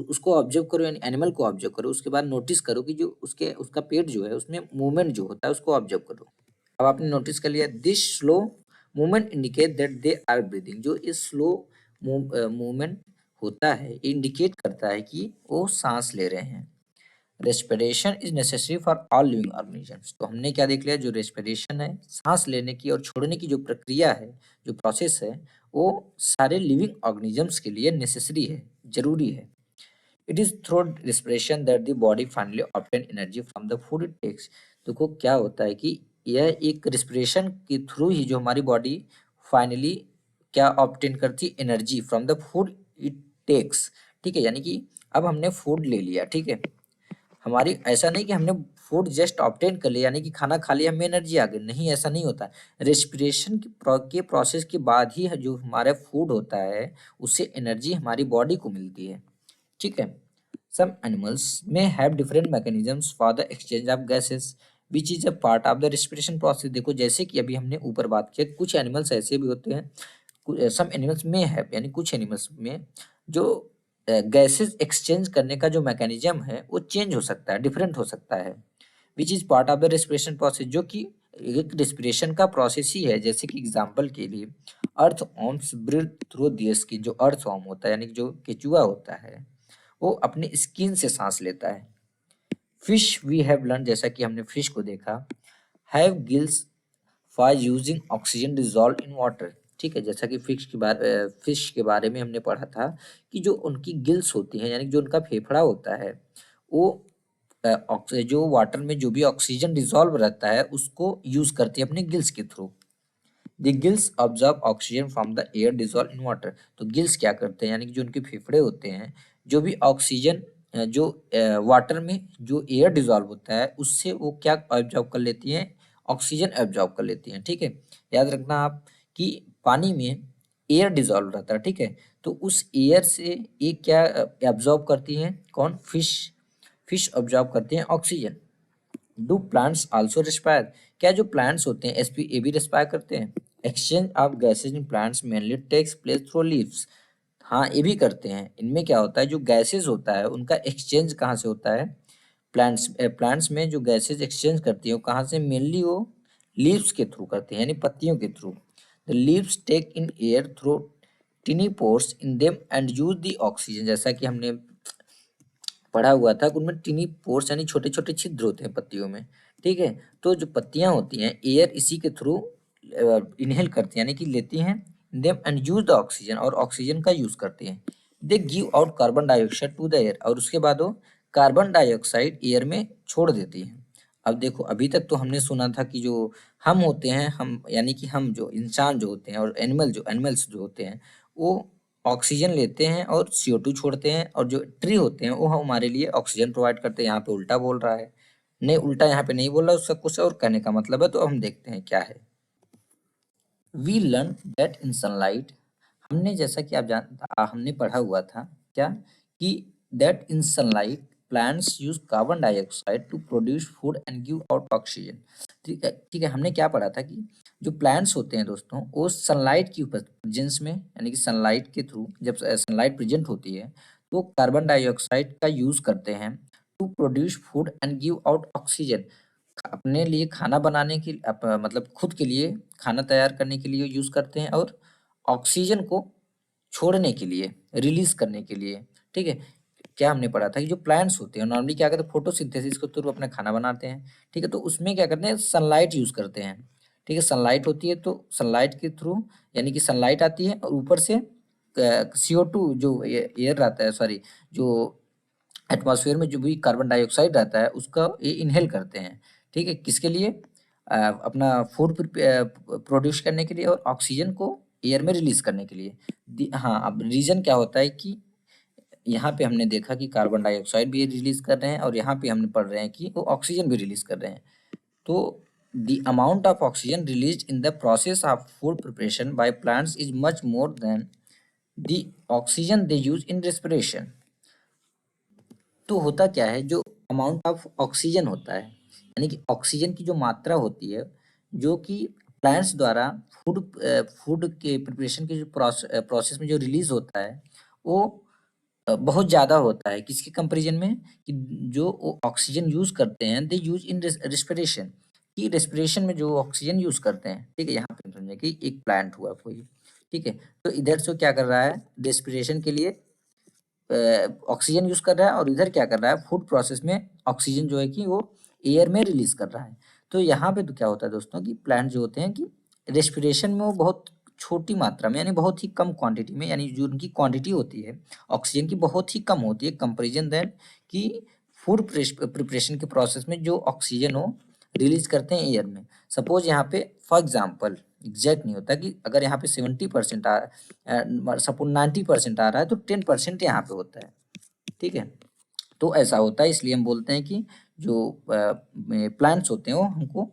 उसको ऑब्जर्व करो यानी एनिमल को ऑब्जर्व करो। उसके बाद नोटिस करो कि जो उसका पेट जो है उसमें मूवमेंट जो होता है उसको ऑब्जर्व करो। अब आपने नोटिस कर लिया, this slow movement indicate that they are breathing. जो इस स्लो मूवमेंट होता है इंडिकेट करता है कि वो सांस ले रहे हैं। Respiration is necessary for all living organisms. तो हमने क्या देख लिया, जो रेस्पिरेशन है, सांस लेने की और छोड़ने की जो प्रक्रिया है, जो प्रोसेस है, वो सारे लिविंग ऑर्गेनिजम्स के लिए नेसेसरी है, जरूरी है। It is through respiration that the body finally obtain energy from the food it takes. देखो क्या होता है कि यह एक रेस्पिरेशन के थ्रू ही जो हमारी बॉडी फाइनली क्या ऑब्टेन करती, energy from the food it takes. ठीक है, यानी कि अब हमने फूड ले लिया, ठीक है, हमारी ऐसा नहीं कि हमने फूड जस्ट ऑब्टेन कर लिया यानी कि खाना खा लिया हमें एनर्जी आ गई, नहीं, ऐसा नहीं होता। रेस्पिरेशन के प्रोसेस के बाद ही जो हमारा फूड होता है उससे एनर्जी हमारी बॉडी को मिलती है। ठीक है, सम एनिमल्स में have different mechanisms for the exchange of gases which is a part of the respiration process. देखो जैसे कि अभी हमने ऊपर बात किया, कुछ एनिमल्स ऐसे भी होते हैं, सम एनिमल्स में है यानी कुछ एनिमल्स में जो गैसेस एक्सचेंज करने का जो मैकेनिज्म है वो चेंज हो सकता है, डिफरेंट हो सकता है, which is part of the respiration process, जो कि एक रेस्पिरेशन का प्रोसेस ही है। जैसे कि एग्जांपल के लिए earthworms breathe through their skin. जो अर्थ वॉर्म होता है यानी कि जो केचुआ होता है वो अपने स्किन से सांस लेता है। फिश वी हैव लर्न, जैसा कि हमने फिश को देखा, have gills for using oxygen dissolve in water. ठीक है, जैसा कि फिश के बारे में हमने पढ़ा था कि जो उनकी गिल्स होती हैं यानी जो उनका फेफड़ा होता है वो जो वाटर में जो भी ऑक्सीजन डिजॉल्व रहता है उसको यूज करती है अपने गिल्स के through. The gills observe oxygen from the air dissolve in water. तो गिल्स क्या करते हैं यानी कि जो उनके फेफड़े होते हैं, जो भी ऑक्सीजन जो वाटर में जो एयर डिजॉल्व होता है उससे वो क्या ऑब्जर्व कर लेती हैं, ऑक्सीजन ऑब्जर्व कर लेती हैं। ठीक है, याद रखना आप कि पानी में एयर डिजॉल्व रहता है। ठीक है, तो उस एयर से ये क्या एब्जॉर्ब करती हैं, कौन, फिश। फिश ऑब्जर्व करते हैं oxygen. Do plants also respire. क्या जो प्लांट्स होते हैं एसपी ए भी रिस्पायर करते हैं। Exchange of gases in plants mainly takes place through leaves. हाँ, ये भी करते हैं। इनमें क्या होता है, जो गैसेज होता है उनका एक्सचेंज कहाँ से होता है, प्लांट्स में जो गैसेज एक्सचेंज करती है वो कहाँ से, मेनली वो लीव्स के थ्रू करते हैं यानी पत्तियों के through. The leaves take in air through tiny pores in them and use the oxygen. जैसा कि हमने पढ़ा हुआ था कि उनमें टिनी पोर्स यानी छोटे छोटे छिद्र होते हैं पत्तियों में। ठीक है, तो जो पत्तियां होती हैं एयर इसी के थ्रू इनहेल करती हैं यानी कि लेती हैं them and use the oxygen, और ऑक्सीजन का यूज करती हैं। They give out carbon dioxide to the air, और उसके बाद वो कार्बन डाइऑक्साइड एयर में छोड़ देती हैं। अब देखो, अभी तक तो हमने सुना था कि जो हम होते हैं, हम यानी कि हम जो इंसान जो होते हैं और एनिमल्स जो होते हैं, वो ऑक्सीजन लेते हैं और CO2 छोड़ते हैं, और जो ट्री होते हैं वो हमारे लिए ऑक्सीजन प्रोवाइड करते हैं। यहाँ पे उल्टा बोल रहा है। नहीं, उल्टा यहाँ पे नहीं बोल रहा, उसका कुछ और कहने का मतलब है, तो हम देखते हैं क्या है। We learn that in sunlight, हमने जैसा कि हमने पढ़ा हुआ था क्या, कि that in sunlight plants use carbon dioxide to produce food and give out oxygen. ठीक है, ठीक है, हमने क्या पढ़ा था कि जो प्लांट्स होते हैं दोस्तों, वो सनलाइट की प्रेजेंस में, यानी कि सनलाइट के थ्रू जब सनलाइट प्रेजेंट होती है, तो कार्बन डाइऑक्साइड का यूज करते हैं to produce food and give out oxygen, अपने लिए खाना बनाने की मतलब खुद के लिए खाना तैयार करने के लिए यूज़ करते हैं, और ऑक्सीजन को छोड़ने के लिए, रिलीज़ करने के लिए, ठीक है? क्या हमने पढ़ा था कि जो प्लांट्स होते हैं नॉर्मली क्या करते हैं, फोटोसिंथेसिस के थ्रू अपना खाना बनाते हैं, ठीक है? तो उसमें क्या करते हैं, सनलाइट यूज़ करते हैं, ठीक है? सनलाइट होती है, तो सनलाइट के थ्रू, यानी कि सनलाइट आती है और ऊपर से CO2 जो एयर रहता है, सॉरी, जो एटमॉस्फेयर में जो भी कार्बन डाइऑक्साइड रहता है उसका ये इनहेल करते हैं, ठीक है? किसके लिए? अपना फूड प्रोड्यूस करने के लिए, और ऑक्सीजन को एयर में रिलीज करने के लिए। हाँ, अब रीजन क्या होता है कि यहाँ पे हमने देखा कि कार्बन डाइऑक्साइड भी रिलीज कर रहे हैं, और यहाँ पे हमने पढ़ रहे हैं कि वो ऑक्सीजन भी रिलीज कर रहे हैं। तो the amount of oxygen released in the process of food preparation by plants is much more than the oxygen they use in respiration। तो होता क्या है, जो अमाउंट ऑफ ऑक्सीजन होता है, यानी कि ऑक्सीजन की जो मात्रा होती है, जो कि प्लांट्स द्वारा फूड के प्रिपरेशन के जो प्रोसेस में जो रिलीज होता है, वो बहुत ज़्यादा होता है। किसके कंपैरिजन में, कि जो वो ऑक्सीजन यूज़ करते हैं, दे यूज इन रेस्पिरेशन, कि रेस्पिरेशन में जो ऑक्सीजन यूज़ करते हैं, ठीक है? यहाँ पे समझे कि एक प्लांट हुआ कोई, ठीक है? तो इधर से क्या कर रहा है, रेस्पिरेशन के लिए ऑक्सीजन यूज़ कर रहा है, और इधर क्या कर रहा है, फूड प्रोसेस में ऑक्सीजन जो है कि वो एयर में रिलीज़ कर रहा है। तो यहाँ पे तो क्या होता है दोस्तों, कि प्लांट जो होते हैं कि रेस्पिरेशन में वो बहुत छोटी मात्रा में, यानी बहुत ही कम क्वांटिटी में, यानी जो उनकी क्वांटिटी होती है ऑक्सीजन की, बहुत ही कम होती है कंपैरिजन देन कि फूड प्रिपरेशन के प्रोसेस में जो ऑक्सीजन हो रिलीज करते हैं एयर में। सपोज यहाँ पे फॉर एग्जांपल, एग्जैक्ट नहीं होता, कि अगर यहाँ पे 70% सपोज 90% आ रहा है, तो 10% यहाँ पे होता है, ठीक है? तो ऐसा होता है, इसलिए हम बोलते हैं कि जो प्लांट्स होते हैं वो हमको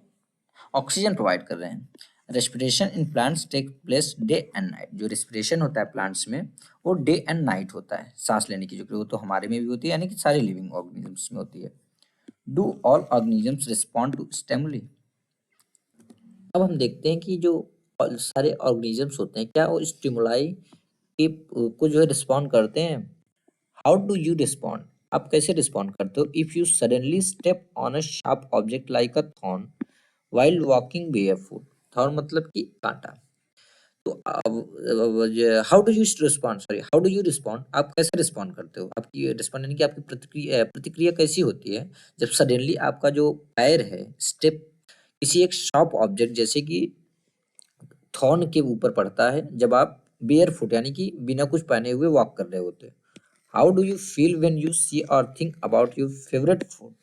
ऑक्सीजन प्रोवाइड कर रहे हैं। Respiration in plants take place day and night, जो रेस्पिरेशन होता है प्लांट्स में, वो डे एंड नाइट होता है। सांस लेने की जो क्रिया, वो तो हमारे में भी होती है, यानी कि सारे लिविंग ऑर्गेनिजम्स में होती है। Do all organisms respond to stimuli. अब हम देखते हैं कि जो सारे ऑर्गेनिजम्स होते हैं, क्या वो स्टिमुलाई के को जो है रिस्पॉन्ड करते हैं? हाउ डू यू रिस्पॉन्ड, आप कैसे रिस्पॉन्ड करते हो? If you suddenly step on a sharp object like a thorn while walking barefoot, thorn मतलब कि कांटा। तो how do you respond, sorry, how do you respond, आप कैसे रिस्पॉन्ड करते हो? आपकी रिस्पॉन्ड यानी कि आपकी प्रतिक्रिया प्रतिक्रिया कैसी होती है जब सडनली आपका जो पैर है, स्टेप किसी एक शार्प ऑब्जेक्ट जैसे कि थॉर्न के ऊपर पड़ता है, जब आप बेयर फुट यानी कि बिना कुछ पहने हुए वॉक कर रहे होते हैं। How do you feel when you see और think about your favourite food,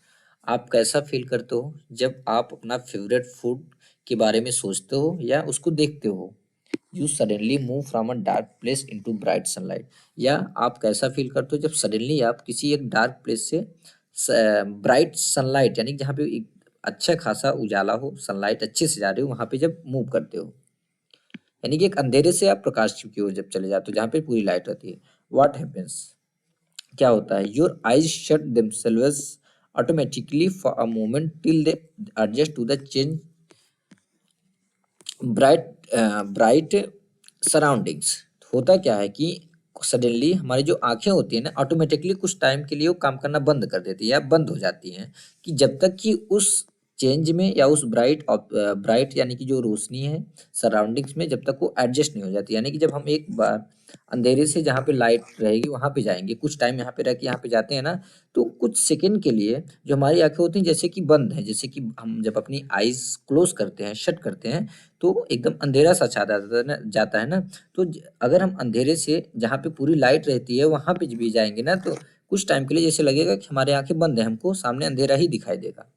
आप कैसा फील करते हो जब आप अपना फेवरेट फूड के बारे में सोचते हो या उसको देखते हो? You suddenly move from a dark place into bright sunlight, या आप कैसा फील करते हो जब सडनली आप किसी एक डार्क प्लेस से ब्राइट सनलाइट, यानी जहाँ पे एक अच्छा खासा उजाला हो, सनलाइट अच्छे से जा रही हो, वहां पे जब मूव करते हो, यानी कि एक अंधेरे से आप प्रकाश की ओर जब चले जाते हो जहाँ पे पूरी लाइट रहती है। व्हाट हैपेंस, क्या होता है? Your eyes shut themselves automatically for a moment till they adjust to the change bright bright surroundings. होता क्या है कि सडनली हमारी जो आंखें होती है ना, ऑटोमेटिकली कुछ टाइम के लिए वो काम करना बंद कर देती है या बंद हो जाती हैं, कि जब तक कि उस चेंज में या उस ब्राइट यानी कि जो रोशनी है सराउंडिंग्स में, जब तक वो एडजस्ट नहीं हो जाती। यानी कि जब हम एक बार अंधेरे से जहाँ पे लाइट रहेगी वहाँ पे जाएंगे, कुछ टाइम यहाँ पे रह के यहाँ पे जाते हैं ना, तो कुछ सेकंड के लिए जो हमारी आंखें होती हैं जैसे कि बंद है, जैसे कि हम जब अपनी आईज क्लोज करते हैं, शट करते हैं, तो एकदम अंधेरा सा छा जाता है ना। तो अगर हम अंधेरे से जहाँ पे पूरी लाइट रहती है वहाँ पे भी जाएंगे ना, तो कुछ टाइम के लिए जैसे लगेगा कि हमारी आंखें बंद है, हमको सामने अंधेरा ही दिखाई देगा।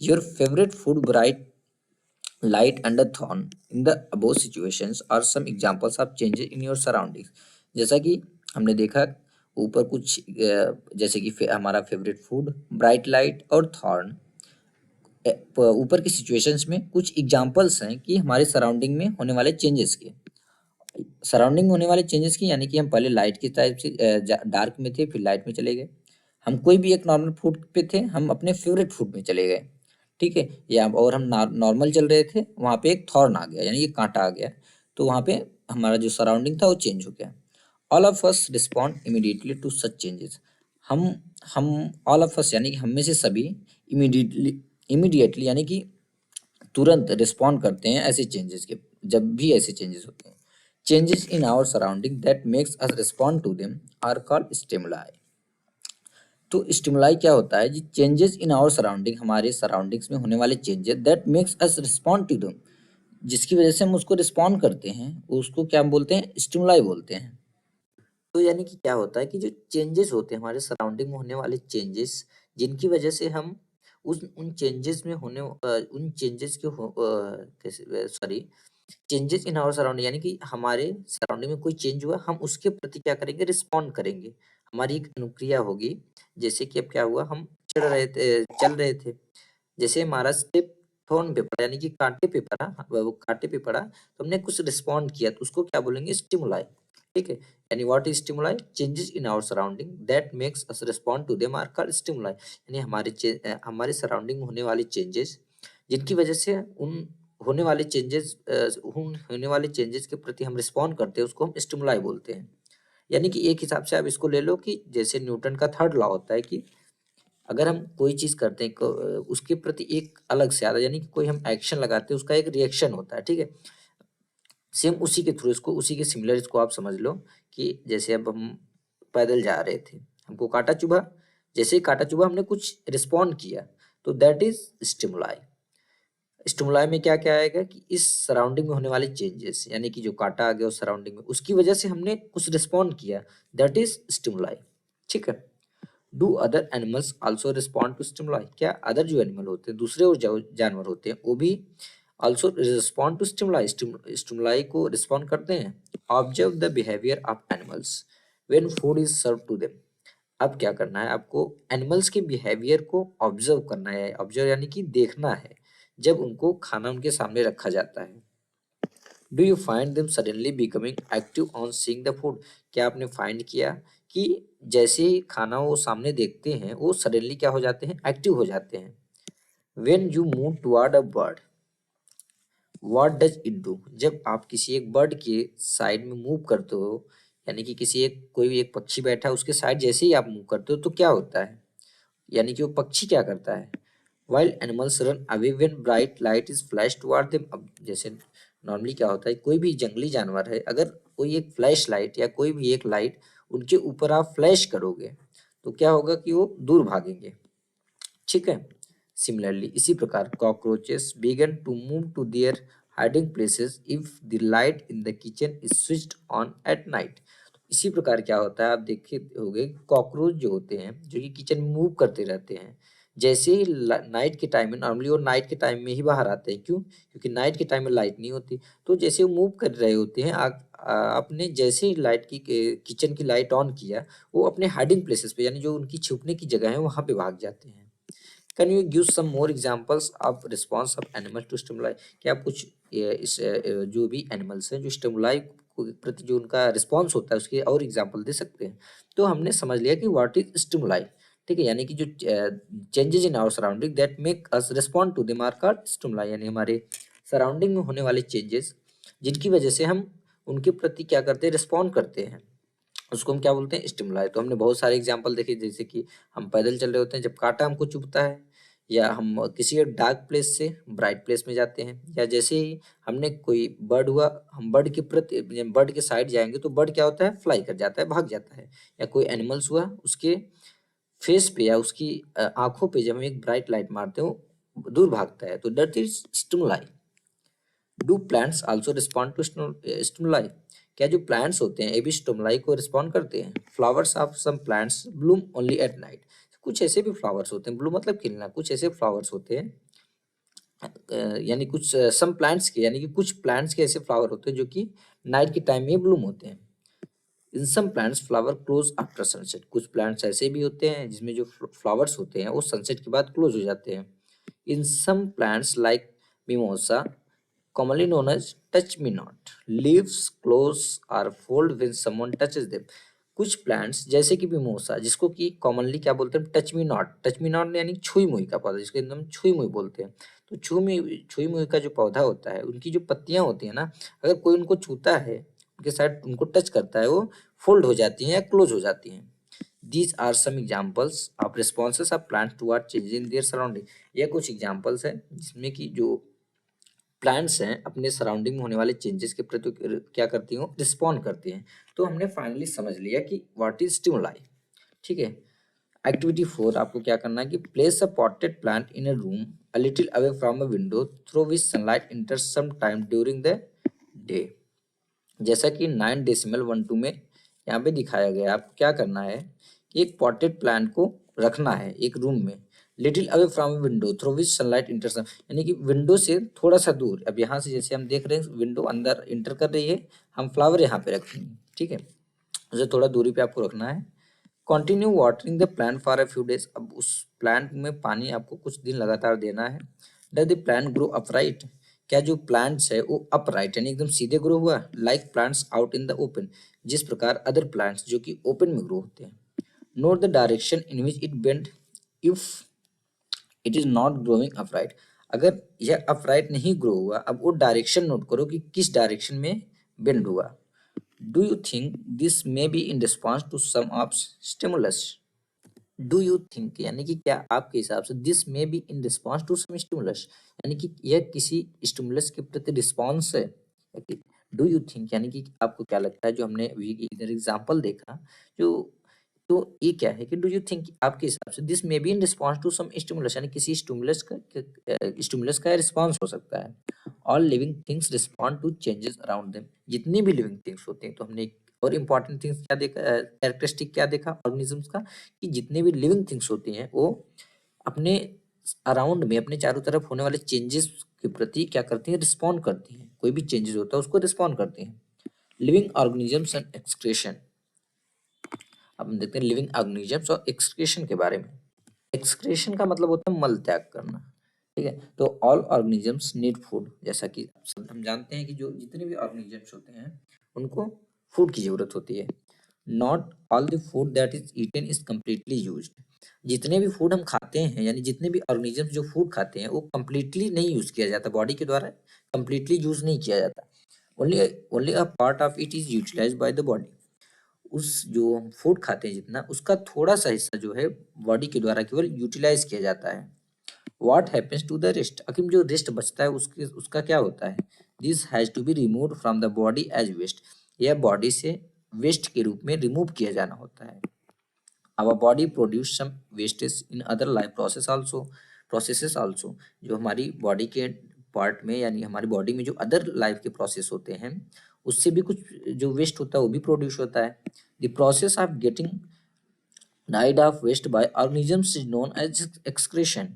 Your favorite food, bright light and a thorn in the above situations are some examples of changes in your surroundings। जैसा कि हमने देखा ऊपर कुछ जैसे कि हमारा फेवरेट फूड, ब्राइट लाइट और थॉर्न, ऊपर की सिचुएशंस में कुछ एग्जांपल्स हैं कि हमारे सराउंडिंग में होने वाले चेंजेस के। सराउंडिंग में होने वाले चेंजेस की, यानी कि हम पहले लाइट की टाइप से डार्क में थे, फिर लाइट में चले गए। हम कोई भी एक नॉर्मल फूड पे थे, हम अपने फेवरेट फूड में चले गए, ठीक है। या और हम नॉर्मल चल रहे थे, वहाँ पे एक थॉर्न आ गया यानी कि कांटा आ गया, तो वहाँ पे हमारा जो सराउंडिंग था वो चेंज हो गया। All of us respond immediately to such changes. हम हम ऑल ऑफ अस यानी कि हम में से सभी इमीडिएटली यानी कि तुरंत रिस्पॉन्ड करते हैं ऐसे चेंजेस के, जब भी ऐसे चेंजेस होते हैं। Changes in our surrounding that makes us respond to them are called stimuli. तो स्टिमुलाई क्या होता है जी? चेंजेस इन आवर सराउंडिंग, हमारे सराउंडिंग्स में होने वाले changes that makes us respond to them, जिसकी वजह से हम उसको रिस्पॉन्ड करते हैं, उसको क्या बोलते हैं? स्टिमुलाई बोलते हैं। तो यानी कि क्या होता है कि जो चेंजेस होते हैं हमारे सराउंडिंग में होने वाले चेंजेस, जिनकी वजह से हम उस उन चेंजेस में होने उन चेंजेस के कैसे sorry changes in our surrounding, यानी कि हमारे सराउंडिंग में कोई चेंज हुआ, हम उसके प्रति क्या करेंगे? रिस्पॉन्ड करेंगे। हमारी एक अनुक्रिया होगी। जैसे कि अब क्या हुआ, हम चल रहे थे, जैसे हमारा स्टेप थॉर्न पे पड़ा यानी कि कांटे पे पड़ा, वो कांटे पे पड़ा, तो हमने कुछ रिस्पॉन्ड किया, तो उसको क्या बोलेंगे? स्टिमुलाई। ठीक है, यानी what is stimuli? Changes in our surrounding that makes us respond to them are called stimuli. यानी हमारे सराउंडिंग में होने वाले चेंजेस, जिनकी वजह से उन होने वाले चेंजेस के प्रति हम रिस्पॉन्ड करते हैं, उसको हम स्टिमुलाई बोलते हैं। यानी कि एक हिसाब से आप इसको ले लो कि जैसे न्यूटन का थर्ड लॉ होता है कि अगर हम कोई चीज़ करते हैं उसके प्रति एक अलग से आता है, यानी कि कोई हम एक्शन लगाते हैं, उसका एक रिएक्शन होता है, ठीक है। सेम उसी के थ्रू इसको, उसी के सिमिलर इसको आप समझ लो कि जैसे अब हम पैदल जा रहे थे, हमको कांटा चुभा, जैसे ही कांटा चुभा हमने कुछ रिस्पॉन्ड किया, तो दैट इज स्टिमुलाई। स्टिमुलाई में क्या क्या आएगा कि इस सराउंडिंग में होने वाले चेंजेस, यानी कि जो कांटा आ गया उस सराउंडिंग में, उसकी वजह से हमने कुछ रिस्पॉन्ड किया, दैट इज स्टिमुलाई। ठीक है। Do other animals also respond to stimuli? क्या अदर जो एनिमल होते हैं, दूसरे और जानवर होते हैं, वो भी also respond to stimuli, stimuli को रिस्पॉन्ड करते हैं? Observe the behaviour of animals when food is serve to them. अब क्या करना है आपको? एनिमल्स के बिहेवियर को ऑब्जर्व करना है। ऑब्जर्व यानी कि देखना है, जब उनको खाना उनके सामने रखा जाता है। Do you find them suddenly becoming active on seeing the food? क्या आपने फाइंड किया कि जैसे ही खाना वो सामने देखते हैं, वो सडनली क्या हो जाते हैं? एक्टिव हो जाते हैं। When you move toward a bird, what does it do? जब आप किसी एक बर्ड के साइड में मूव करते हो, यानी कि किसी एक कोई भी एक पक्षी बैठा है उसके साइड जैसे ही आप मूव करते हो, तो क्या होता है? यानी कि वो पक्षी क्या करता है? Wild animals run away when bright light is flash toward them. अब जैसे नॉर्मली क्या होता है, कोई भी जंगली जानवर है, अगर कोई एक फ्लैश लाइट या कोई भी एक लाइट उनके ऊपर आप फ्लैश करोगे, तो क्या होगा कि वो दूर भागेंगे। ठीक है। सिमिलरली इसी प्रकार cockroaches begin to move to their hiding places if the light in the kitchen is switched on at night. इसी प्रकार क्या होता है, आप देखे होंगे कॉकरोच जो होते हैं, जो कि किचन में मूव करते रहते हैं, जैसे ही नाइट के टाइम में, नॉर्मली वो नाइट के टाइम में ही बाहर आते हैं। क्यों? क्योंकि नाइट के टाइम में लाइट नहीं होती, तो जैसे वो मूव कर रहे होते हैं, आपने जैसे ही लाइट की किचन की लाइट ऑन किया, वो अपने हाइडिंग प्लेसेस पे, यानी जो उनकी छुपने की जगह है वहां पे भाग जाते हैं। Can you give some more examples of response of animal to stimuli? क्या आप कुछ जो भी एनिमल्स हैं जो स्टिमुलाई के प्रति जो उनका रिस्पॉन्स होता है उसके और एग्जांपल दे सकते हैं? तो हमने समझ लिया कि व्हाट इज स्टिमुलाई। ठीक है, यानी कि जो changes in our surrounding that make us respond to them are called stimuli. यानी हमारे सराउंडिंग में होने वाले चेंजेस, जिनकी वजह से हम उनके प्रति क्या करते हैं? रिस्पॉन्ड करते हैं, उसको हम क्या बोलते हैं? स्टिमुलाई। तो हमने बहुत सारे एग्जांपल देखे, जैसे कि हम पैदल चल रहे होते हैं, जब कांटा हमको चुभता है, या हम किसी डार्क प्लेस से ब्राइट प्लेस में जाते हैं, या जैसे ही हमने कोई बर्ड हुआ, हम बर्ड के साइड जाएंगे तो बर्ड क्या होता है, फ्लाई कर जाता है, भाग जाता है। या कोई एनिमल्स हुआ, उसके फेस पे या उसकी आंखों पे जब हम एक ब्राइट लाइट मारते हो दूर भागता है। तो that is stimuli. Do plants also respond to stimuli? क्या जो प्लांट्स होते हैं ये भी स्टिमुलाई को रिस्पॉन्ड करते हैं? Flowers of some plants bloom only at night. कुछ ऐसे भी फ्लावर्स होते हैं, ब्लू मतलब खिलना, कुछ ऐसे फ्लावर्स होते हैं यानी कुछ सम प्लांट्स के, यानी कि कुछ प्लांट्स के ऐसे फ्लावर होते हैं जो कि नाइट के टाइम में ब्लूम होते हैं। In some plants flower close after sunset. कुछ प्लांट्स ऐसे भी होते हैं जिसमें जो फ्लावर्स होते हैं वो सनसेट के बाद क्लोज हो जाते हैं। In some plants like mimosa, commonly known as touch me not, leaves close or fold when someone touches them। कुछ प्लांट्स जैसे कि मिमोसा, जिसको कि कॉमनली क्या बोलते हैं, touch me not. Touch me not यानी छुई मुई का पौधा, जिसको एकदम छुई मुई बोलते हैं। तो छुई मुई का जो पौधा होता है, उनकी जो पत्तियां होती है ना, अगर कोई उनको छूता है, उनके साथ उनको टच करता है, वो फोल्ड हो जाती हैं या क्लोज हो जाती हैं। These are some examples of responses of plants toward changes in their surrounding। ये कुछ एग्जाम्पल्स हैं जिसमें कि जो प्लांट्स हैं अपने सराउंडिंग में होने वाले चेंजेस के प्रति क्या करती हूँ, रिस्पॉन्ड करती हैं। तो हमने फाइनली समझ लिया कि व्हाट इज स्टिमुलाई। ठीक है। एक्टिविटी 4 आपको क्या करना है कि place a potted plant in a room a little away from a window through which sunlight enter some time during the day. जैसा कि 9.12 में यहाँ पे दिखाया गया है, आपको क्या करना है कि एक पॉटेड प्लांट को रखना है एक रूम में, little away from window through which sunlight इंटर्स, यानी कि विंडो से थोड़ा सा दूर। अब यहाँ से जैसे हम देख रहे हैं विंडो अंदर इंटर कर रही है, हम फ्लावर यहाँ पे रखेंगे। ठीक है, उसे थोड़ा दूरी पे आपको रखना है। Continue watering the plant for a few days. अब उस प्लांट में पानी आपको कुछ दिन लगातार देना है। Does the plant grow upright? क्या जो प्लांट्स है वो अपराइट यानी एकदम सीधे ग्रो हुआ, like plants out in the open, जिस प्रकार अदर प्लांट्स जो कि ओपन में ग्रो होते हैं। Note the direction in which it bend if it is not growing upright. अगर यह अपराइट नहीं ग्रो हुआ, अब वो डायरेक्शन नोट करो कि किस डायरेक्शन में बेंड हुआ। Do you think this may be in response to some of stimulus? Do you think यानी कि क्या आपके हिसाब से this may be in response to some stimulus, यानी कि यह किसी स्टिमुलस के प्रति रिस्पॉन्स है। डू यू थिंक यानी कि आपको क्या लगता है, जो हमने अभी इधर एग्जांपल देखा, जो तो ये क्या है कि डू यू थिंक आपके हिसाब से this may be in response to some stimulus, यानी किसी स्टिमुलस का रिस्पॉन्स हो सकता है। All living things respond to changes around them. जितनी भी लिविंग थिंग्स होते हैं, तो हमने और इम्पॉर्टेंट थिंग्स क्या देखा, कैरेक्टरिस्टिक क्या देखा ऑर्गेनिजम्स का, कि जितने भी लिविंग थिंग्स होती हैं वो अपने अराउंड में, अपने चारों तरफ होने वाले चेंजेस के प्रति क्या करती हैं, रिस्पॉन्ड करती हैं। कोई भी चेंजेस होता है उसको रिस्पॉन्ड करती हैं। Living organisms and excretion. अब हम देखते हैं लिविंग ऑर्गेनिजम्स और एक्सक्रीशन के बारे में। एक्सक्रीशन का मतलब होता है मल त्याग करना। ठीक है, तो ऑल ऑर्गेनिजम्स नीड फूड। जैसा कि हम जानते हैं कि जो जितने भी ऑर्गेनिजम्स होते हैं उनको फूड की जरूरत होती है। Not all the food that is eaten is completely used. जितने भी फूड हम खाते हैं, यानी जितने भी ऑर्गेनिजम्स जो फूड खाते हैं वो कम्प्लीटली नहीं यूज किया जाता, बॉडी के द्वारा कम्प्लीटली यूज नहीं किया जाता। Only only a part of it is utilise by the body. उस जो हम फूड खाते हैं जितना, उसका थोड़ा सा हिस्सा जो है बॉडी के द्वारा केवल यूटिलाइज किया जाता है। What happens to the rest? आखिर जो रेस्ट बचता है उसका क्या होता है? This has to be removed from the body as waste. यह बॉडी से वेस्ट के रूप में रिमूव किया जाना होता है। Our body produce some wastage in other life processes also. जो हमारी बॉडी के पार्ट में, यानी हमारी बॉडी में जो अदर लाइफ के प्रोसेस होते हैं, उससे भी कुछ जो वेस्ट होता है वो भी प्रोड्यूस होता है। The process of getting rid of waste by organisms is known as excretion.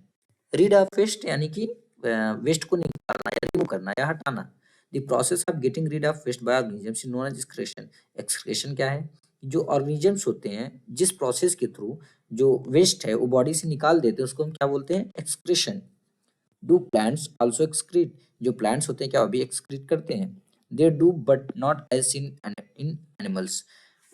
Rid of waste यानी कि वेस्ट को निकालना या रिमूव करना या हटाना। The process of getting rid of waste by organisms is known as excretion. Excretion क्या है? जो ऑर्गेनिजम्स होते हैं जिस प्रोसेस के थ्रू जो वेस्ट है वो बॉडी से निकाल देते हैं, उसको हम क्या बोलते हैं? Excretion. Do plants also excrete? जो प्लांट्स होते हैं क्या अभी एक्सक्रीट करते हैं? They do but not as in animals.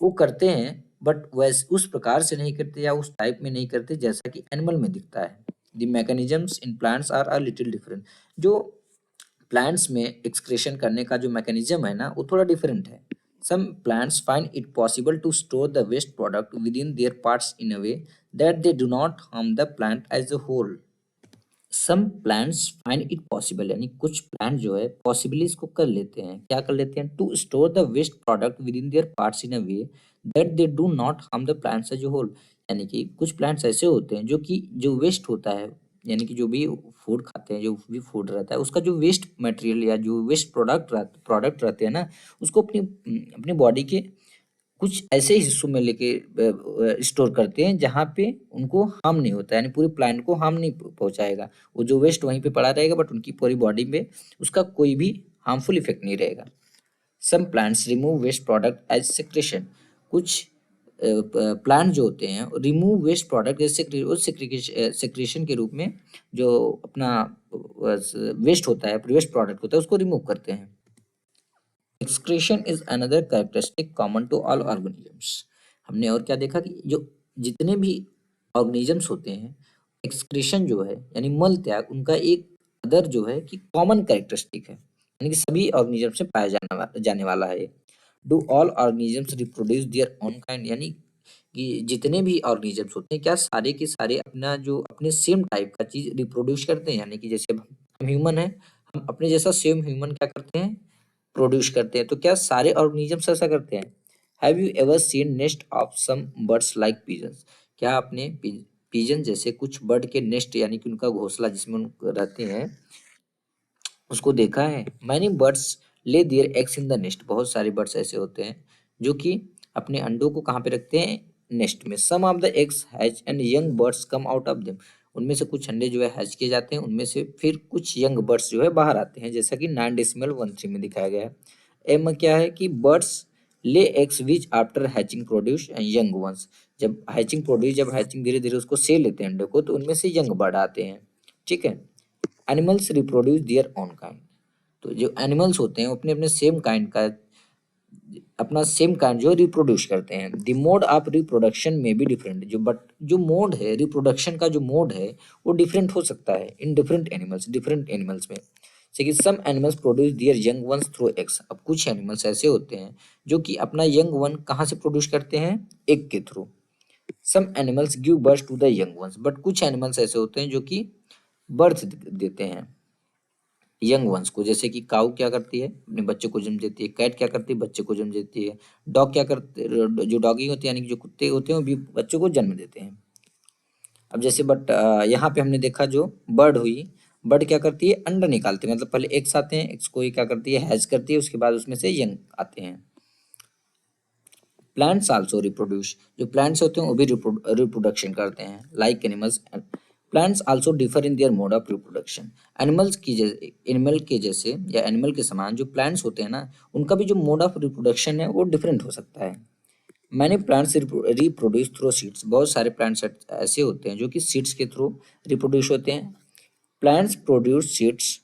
वो करते हैं बट वैसे उस प्रकार से नहीं करते या उस टाइप में नहीं करते जैसा कि एनिमल में दिखता है। The mechanisms in plants are a little different. जो प्लांट्स में एक्सक्रीशन करने का जो मैकेनिज्म है ना, वो थोड़ा डिफरेंट है। Some plants find it possible to store the waste product within their parts in a way that they do not harm the plant as a whole. Some plants find it possible, यानी कुछ प्लांट जो है पॉसिबली इसको कर लेते हैं, क्या कर लेते हैं, to store the waste product within their parts in a way that they do not harm the plants as a whole. यानी कि कुछ प्लांट्स ऐसे होते हैं जो कि जो वेस्ट होता है, यानी कि जो भी फूड खाते हैं, जो भी फूड रहता है, उसका जो वेस्ट मटेरियल या जो वेस्ट प्रोडक्ट रहते हैं ना, उसको अपनी अपनी बॉडी के कुछ ऐसे हिस्सों में लेके स्टोर करते हैं जहाँ पे उनको हार्म नहीं होता है, यानी पूरे प्लांट को हार्म नहीं पहुंचाएगा। वो जो वेस्ट वहीं पे पड़ा रहेगा, बट उनकी पूरी बॉडी में उसका कोई भी हार्मफुल इफेक्ट नहीं रहेगा। Some plants remove waste product as secretion. कुछ प्लांट जो होते हैं रिमूव वेस्ट प्रोडक्ट सेक्रेशन के रूप में, जो अपना वेस्ट होता है, वेस्ट प्रोडक्ट होता है, उसको रिमूव करते हैं। Excretion is another characteristic common to all organisms. हमने और क्या देखा कि जो जितने भी ऑर्गेनिजम्स होते हैं, एक्सक्रीशन जो है यानी मल त्याग, उनका एक अदर जो है कि कॉमन कैरेक्टरिस्टिक है, यानी कि सभी ऑर्गेनिजम्स में पाया जाने वाला है। Do all organisms reproduce their own kind, यानी कि जितने भी ऑर्गेनिजम्स होते हैं, क्या सारे के सारे अपना जो अपने सेम टाइप का चीज रिप्रोड्यूस करते हैं, यानी कि जैसे हम ह्यूमन है, हम अपने जैसा सेम ह्यूमन क्या करते हैं, प्रोड्यूस करते हैं। तो क्या सारे ऑर्गेनिजम्स ऐसा करते हैं? Have you ever seen nest of some birds like pigeons? क्या आपने पिजन जैसे कुछ बर्ड के नेस्ट, यानी कि उनका घोंसला जिसमें रहते हैं, उसको देखा है? Many birds lay their eggs in the nest. बहुत सारे बर्ड्स ऐसे होते हैं जो कि अपने अंडों को कहाँ पे रखते हैं? नेस्ट में। Some of the eggs hatch and young birds come out of them. उनमें से कुछ अंडे जो है हैच किए जाते हैं, उनमें से फिर कुछ यंग बर्ड्स जो है बाहर आते हैं, जैसा कि 9.13 में दिखाया गया है। एम क्या है कि birds lay eggs which after hatching produce young ones. जब हैचिंग धीरे धीरे उसको से लेते हैं अंडे को, तो उनमें से यंग बर्ड आते हैं। ठीक है। Animals reproduce their own kind. तो जो एनिमल्स होते हैं वो अपने अपने सेम काइंड का अपना सेम काइंड जो रिप्रोड्यूस करते हैं। द मोड ऑफ रिप्रोडक्शन में बी डिफरेंट। जो मोड है रिप्रोडक्शन का, जो मोड है वो डिफरेंट हो सकता है इन डिफरेंट एनिमल्स में। जैसे कि सम एनिमल्स प्रोड्यूस दियर यंग वंस थ्रू एग्स। अब कुछ एनिमल्स ऐसे होते हैं जो कि अपना यंग वन कहाँ से प्रोड्यूस करते हैं? एग के through. Some animals give birth to the young ones. But कुछ एनिमल्स ऐसे होते हैं जो कि बर्थ देते हैं यंग वंस को। जैसे कि काऊ क्या करती है? अपने बच्चे को जन्म देती है। कैट क्या करती है? बच्चे को जन्म देती है। डॉग क्या करते, जो डॉगी होते हैं यानी कि जो कुत्ते होते हैं, वो भी बच्चों को जन्म देते हैं। अब जैसे बट यहाँ पे हमने देखा जो बर्ड हुई, बर्ड क्या करती है? अंडा निकालती है। मतलब पहले एग्स आते हैं, एग्स को ही क्या करती है? हैच करती है, उसके बाद उसमें से यंग आते हैं। Plants also reproduce. जो प्लांट्स होते हैं वो भी रिप्रोडक्शन करते हैं like animals. Plants also differ in their mode of reproduction. Animal के जैसे या एनिमल के समान जो प्लांट्स होते हैं ना, उनका भी जो मोड ऑफ रिप्रोडक्शन है वो डिफरेंट हो सकता है। मैंने प्लांट्स रिप्रोड्यूस थ्रू सीड्स। बहुत सारे प्लांट्स ऐसे होते हैं जो कि सीड्स के थ्रू रिप्रोड्यूस होते हैं। Plants produce seeds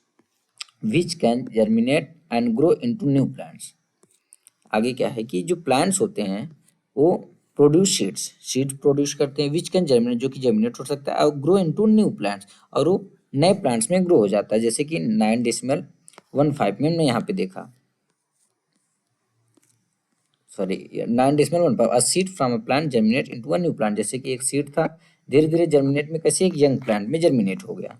which can germinate and grow into new plants. आगे क्या है कि जो प्लांट्स होते हैं वो प्रोड्यूस सीड्स प्रोड्यूस करते हैं, विच कैन जर्मिनेट, जो कि जर्मिनेट हो सकता है, और ग्रो इनटू न्यू प्लांट्स, और वो नए प्लांट्स में ग्रो हो जाता है। जैसे कि 9.15 में हमने यहाँ पे देखा, sorry 9.15, a seed from a plant germinate into a new plant. जैसे कि एक सीड था, धीरे धीरे जर्मिनेट में कैसे एक यंग प्लांट में जर्मिनेट हो गया।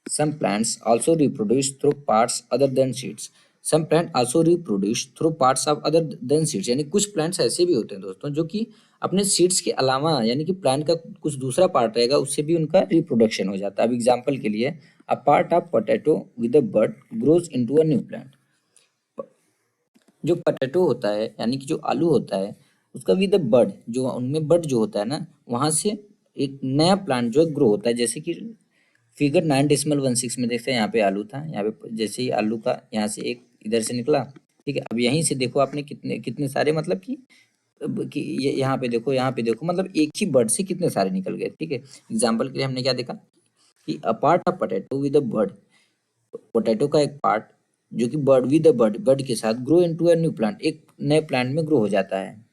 Some plants also reproduce through parts other than seeds. Some plant also reproduce through parts of other than seeds. यानी कुछ प्लांट्स ऐसे भी होते हैं दोस्तों जो कि अपने सीड्स के अलावा, यानी कि प्लांट का कुछ दूसरा पार्ट रहेगा, उससे भी उनका रिप्रोडक्शन हो जाता है। अब एग्जांपल के लिए, a part of potato with a bud grows into a new plant. जो पोटैटो होता है यानी कि जो आलू होता है, उसका विद अ बड, जो उनमें बड जो होता है ना, वहां से एक नया प्लांट जो है ग्रो होता है। जैसे कि फिगर 9.16 में देखते हैं, यहाँ पे आलू था, यहाँ पे जैसे ही आलू का यहाँ से एक इधर से निकला, ठीक है। अब यहीं से देखो आपने कितने कितने सारे, मतलब कि यहाँ पे देखो, यहाँ पे देखो, मतलब एक ही बर्ड से कितने सारे निकल गए, ठीक है। एग्जाम्पल के लिए हमने क्या देखा कि अ part of potato with a bird. Potato का एक पार्ट जो कि बर्ड विद अ बर्ड के साथ grow into a new plant, एक नए प्लांट में ग्रो हो जाता है।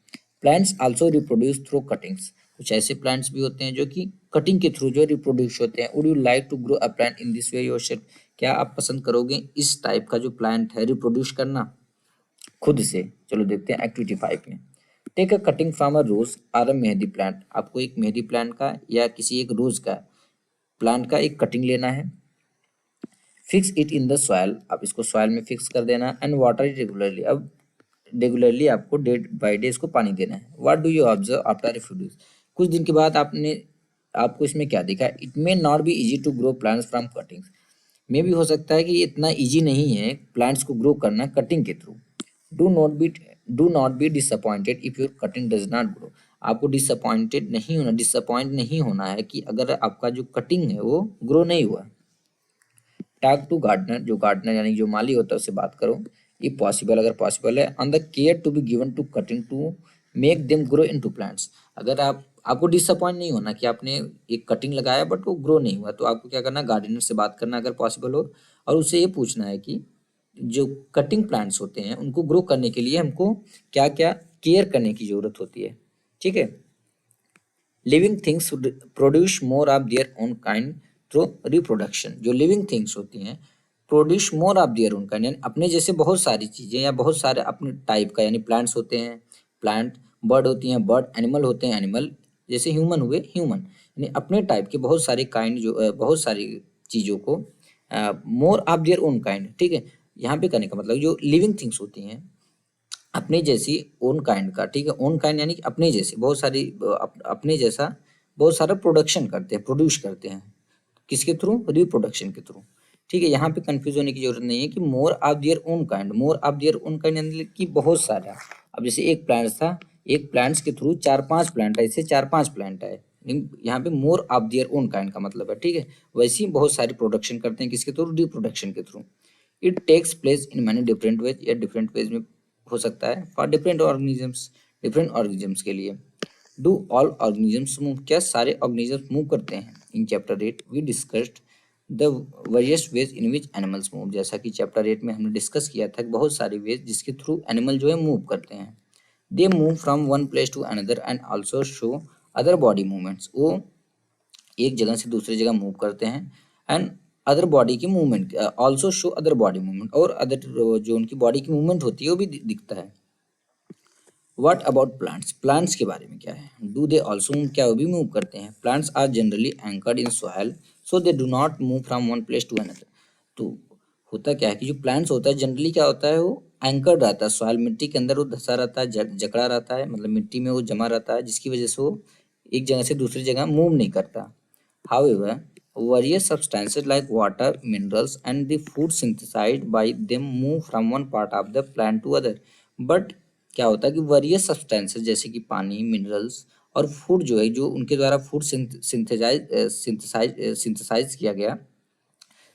Plants also reproduce through cuttings. कुछ ऐसे प्लांट्स भी होते हैं जो कि कटिंग के थ्रू जो रिप्रोड्यूस होते हैं। Would you like to grow a plant in this way yourself? क्या आप पसंद करोगे इस टाइप का जो प्लांट है रिप्रोड्यूस करना खुद से? चलो देखते हैं एक्टिविटी 5 में। Take a cutting from a rose or a mehndi plant. आपको एक मेहंदी प्लांट का या किसी एक रोज का प्लांट का एक कटिंग लेना है, fix it in the soil, आप इसको सॉइल में फिक्स कर देना, एंड वाटर इट रेगुलरली। अब रेगुलरली आपको डे बाई डे इसको पानी देना है। What do you observe after a few days, कुछ दिन के बाद आपको इसमें क्या दिखा, it may not be easy to grow plants from cuttings, मे भी हो सकता है कि ये इतना इजी नहीं है प्लांट्स को ग्रो करना कटिंग के through. Do not be do not be disappointed if your cutting does not grow, आपको डिसअपॉइंट नहीं होना है कि अगर आपका जो कटिंग है वो ग्रो नहीं हुआ। टॉक टू गार्डनर, जो गार्डनर यानी जो माली होता है उससे बात करो, इफ पॉसिबल, अगर पॉसिबल है, on the care to be given to cutting to make them grow into plants. अगर आपको डिसअपॉइंट नहीं होना कि आपने एक कटिंग लगाया बट वो ग्रो नहीं हुआ, तो आपको क्या करना, गार्डनर से बात करना अगर पॉसिबल हो, और उससे ये पूछना है कि जो कटिंग प्लांट्स होते हैं उनको ग्रो करने के लिए हमको क्या क्या केयर करने की जरूरत होती है। ठीक है, living things produce more of their own kind through reproduction, जो लिविंग थिंग्स होती हैं produce more of their own kind, यानी अपने जैसे बहुत सारी चीज़ें या बहुत सारे अपने टाइप का, यानी प्लांट्स होते हैं प्लांट, बर्ड होती हैं बर्ड, एनिमल होते हैं एनिमल, जैसे ह्यूमन हुए ह्यूमन, यानी अपने टाइप के बहुत सारे काइंड, जो बहुत सारी चीज़ों को more of their own kind. ठीक है, यहाँ पे करने का मतलब जो लिविंग थिंग्स होती हैं अपने जैसी ओन काइंड का, ठीक है, ओन काइंड यानी कि अपने जैसे बहुत सारी अपने जैसा बहुत सारा प्रोडक्शन करते हैं, प्रोड्यूस करते हैं, किसके थ्रू, रिप्रोडक्शन के थ्रू। ठीक है, यहाँ पे कंफ्यूज होने की जरूरत नहीं है कि more of their own kind, more of their own kind यानी कि बहुत सारा। अब जैसे एक प्लांट था, एक प्लांट्स के थ्रू चार पांच प्लांट है, ऐसे चार पांच प्लांट है, यहाँ पे more of their own kind का मतलब है। ठीक है, वैसे ही बहुत सारी प्रोडक्शन करते हैं किसके थ्रू, रिप्रोडक्शन के through. It takes place in many different ways, या डिफरेंट वेज में हो सकता है फॉर डिफरेंट ऑर्गेनिजम्स के लिए। डू ऑल ऑर्गेनिजम्स मूव, क्या सारे ऑर्गेनिजम्स मूव करते हैं। In chapter 8 we discussed the various ways in which animals move, जैसा कि चैप्टर 8 में हमने डिस्कस किया था बहुत सारे वेज जिसके थ्रू एनिमल जो है मूव करते हैं। They move from one place to another and also show other body movements, वो एक जगह से दूसरी जगह मूव करते हैं, एंड अदर बॉडी की movement, also show other body movement, और अदर जो उनकी बॉडी की मूवमेंट होती है वो भी दिखता है। व्हाट अबाउट प्लांट्स, प्लांट्स के बारे में क्या है, डू दे ऑल्सो मूव, क्या वो भी मूव करते हैं। Plants are generally anchored in soil so they do not move from one place to another. तो होता क्या है कि जो प्लांट्स होता है जनरली क्या होता है, वो एंकर्ड रहता है सॉइल, मिट्टी के अंदर वो धंसा रहता है, जकड़ा रहता है, मतलब मिट्टी में वो जमा रहता है, जिसकी वजह से वो एक जगह से दूसरी जगह मूव नहीं करता। However, various substances like water, minerals, and the food synthesized by them move from one part of the plant to other. But क्या होता है कि various substances जैसे कि पानी, मिनरल्स और फूड जो है, जो उनके द्वारा फूड सिंथेसाइज किया गया,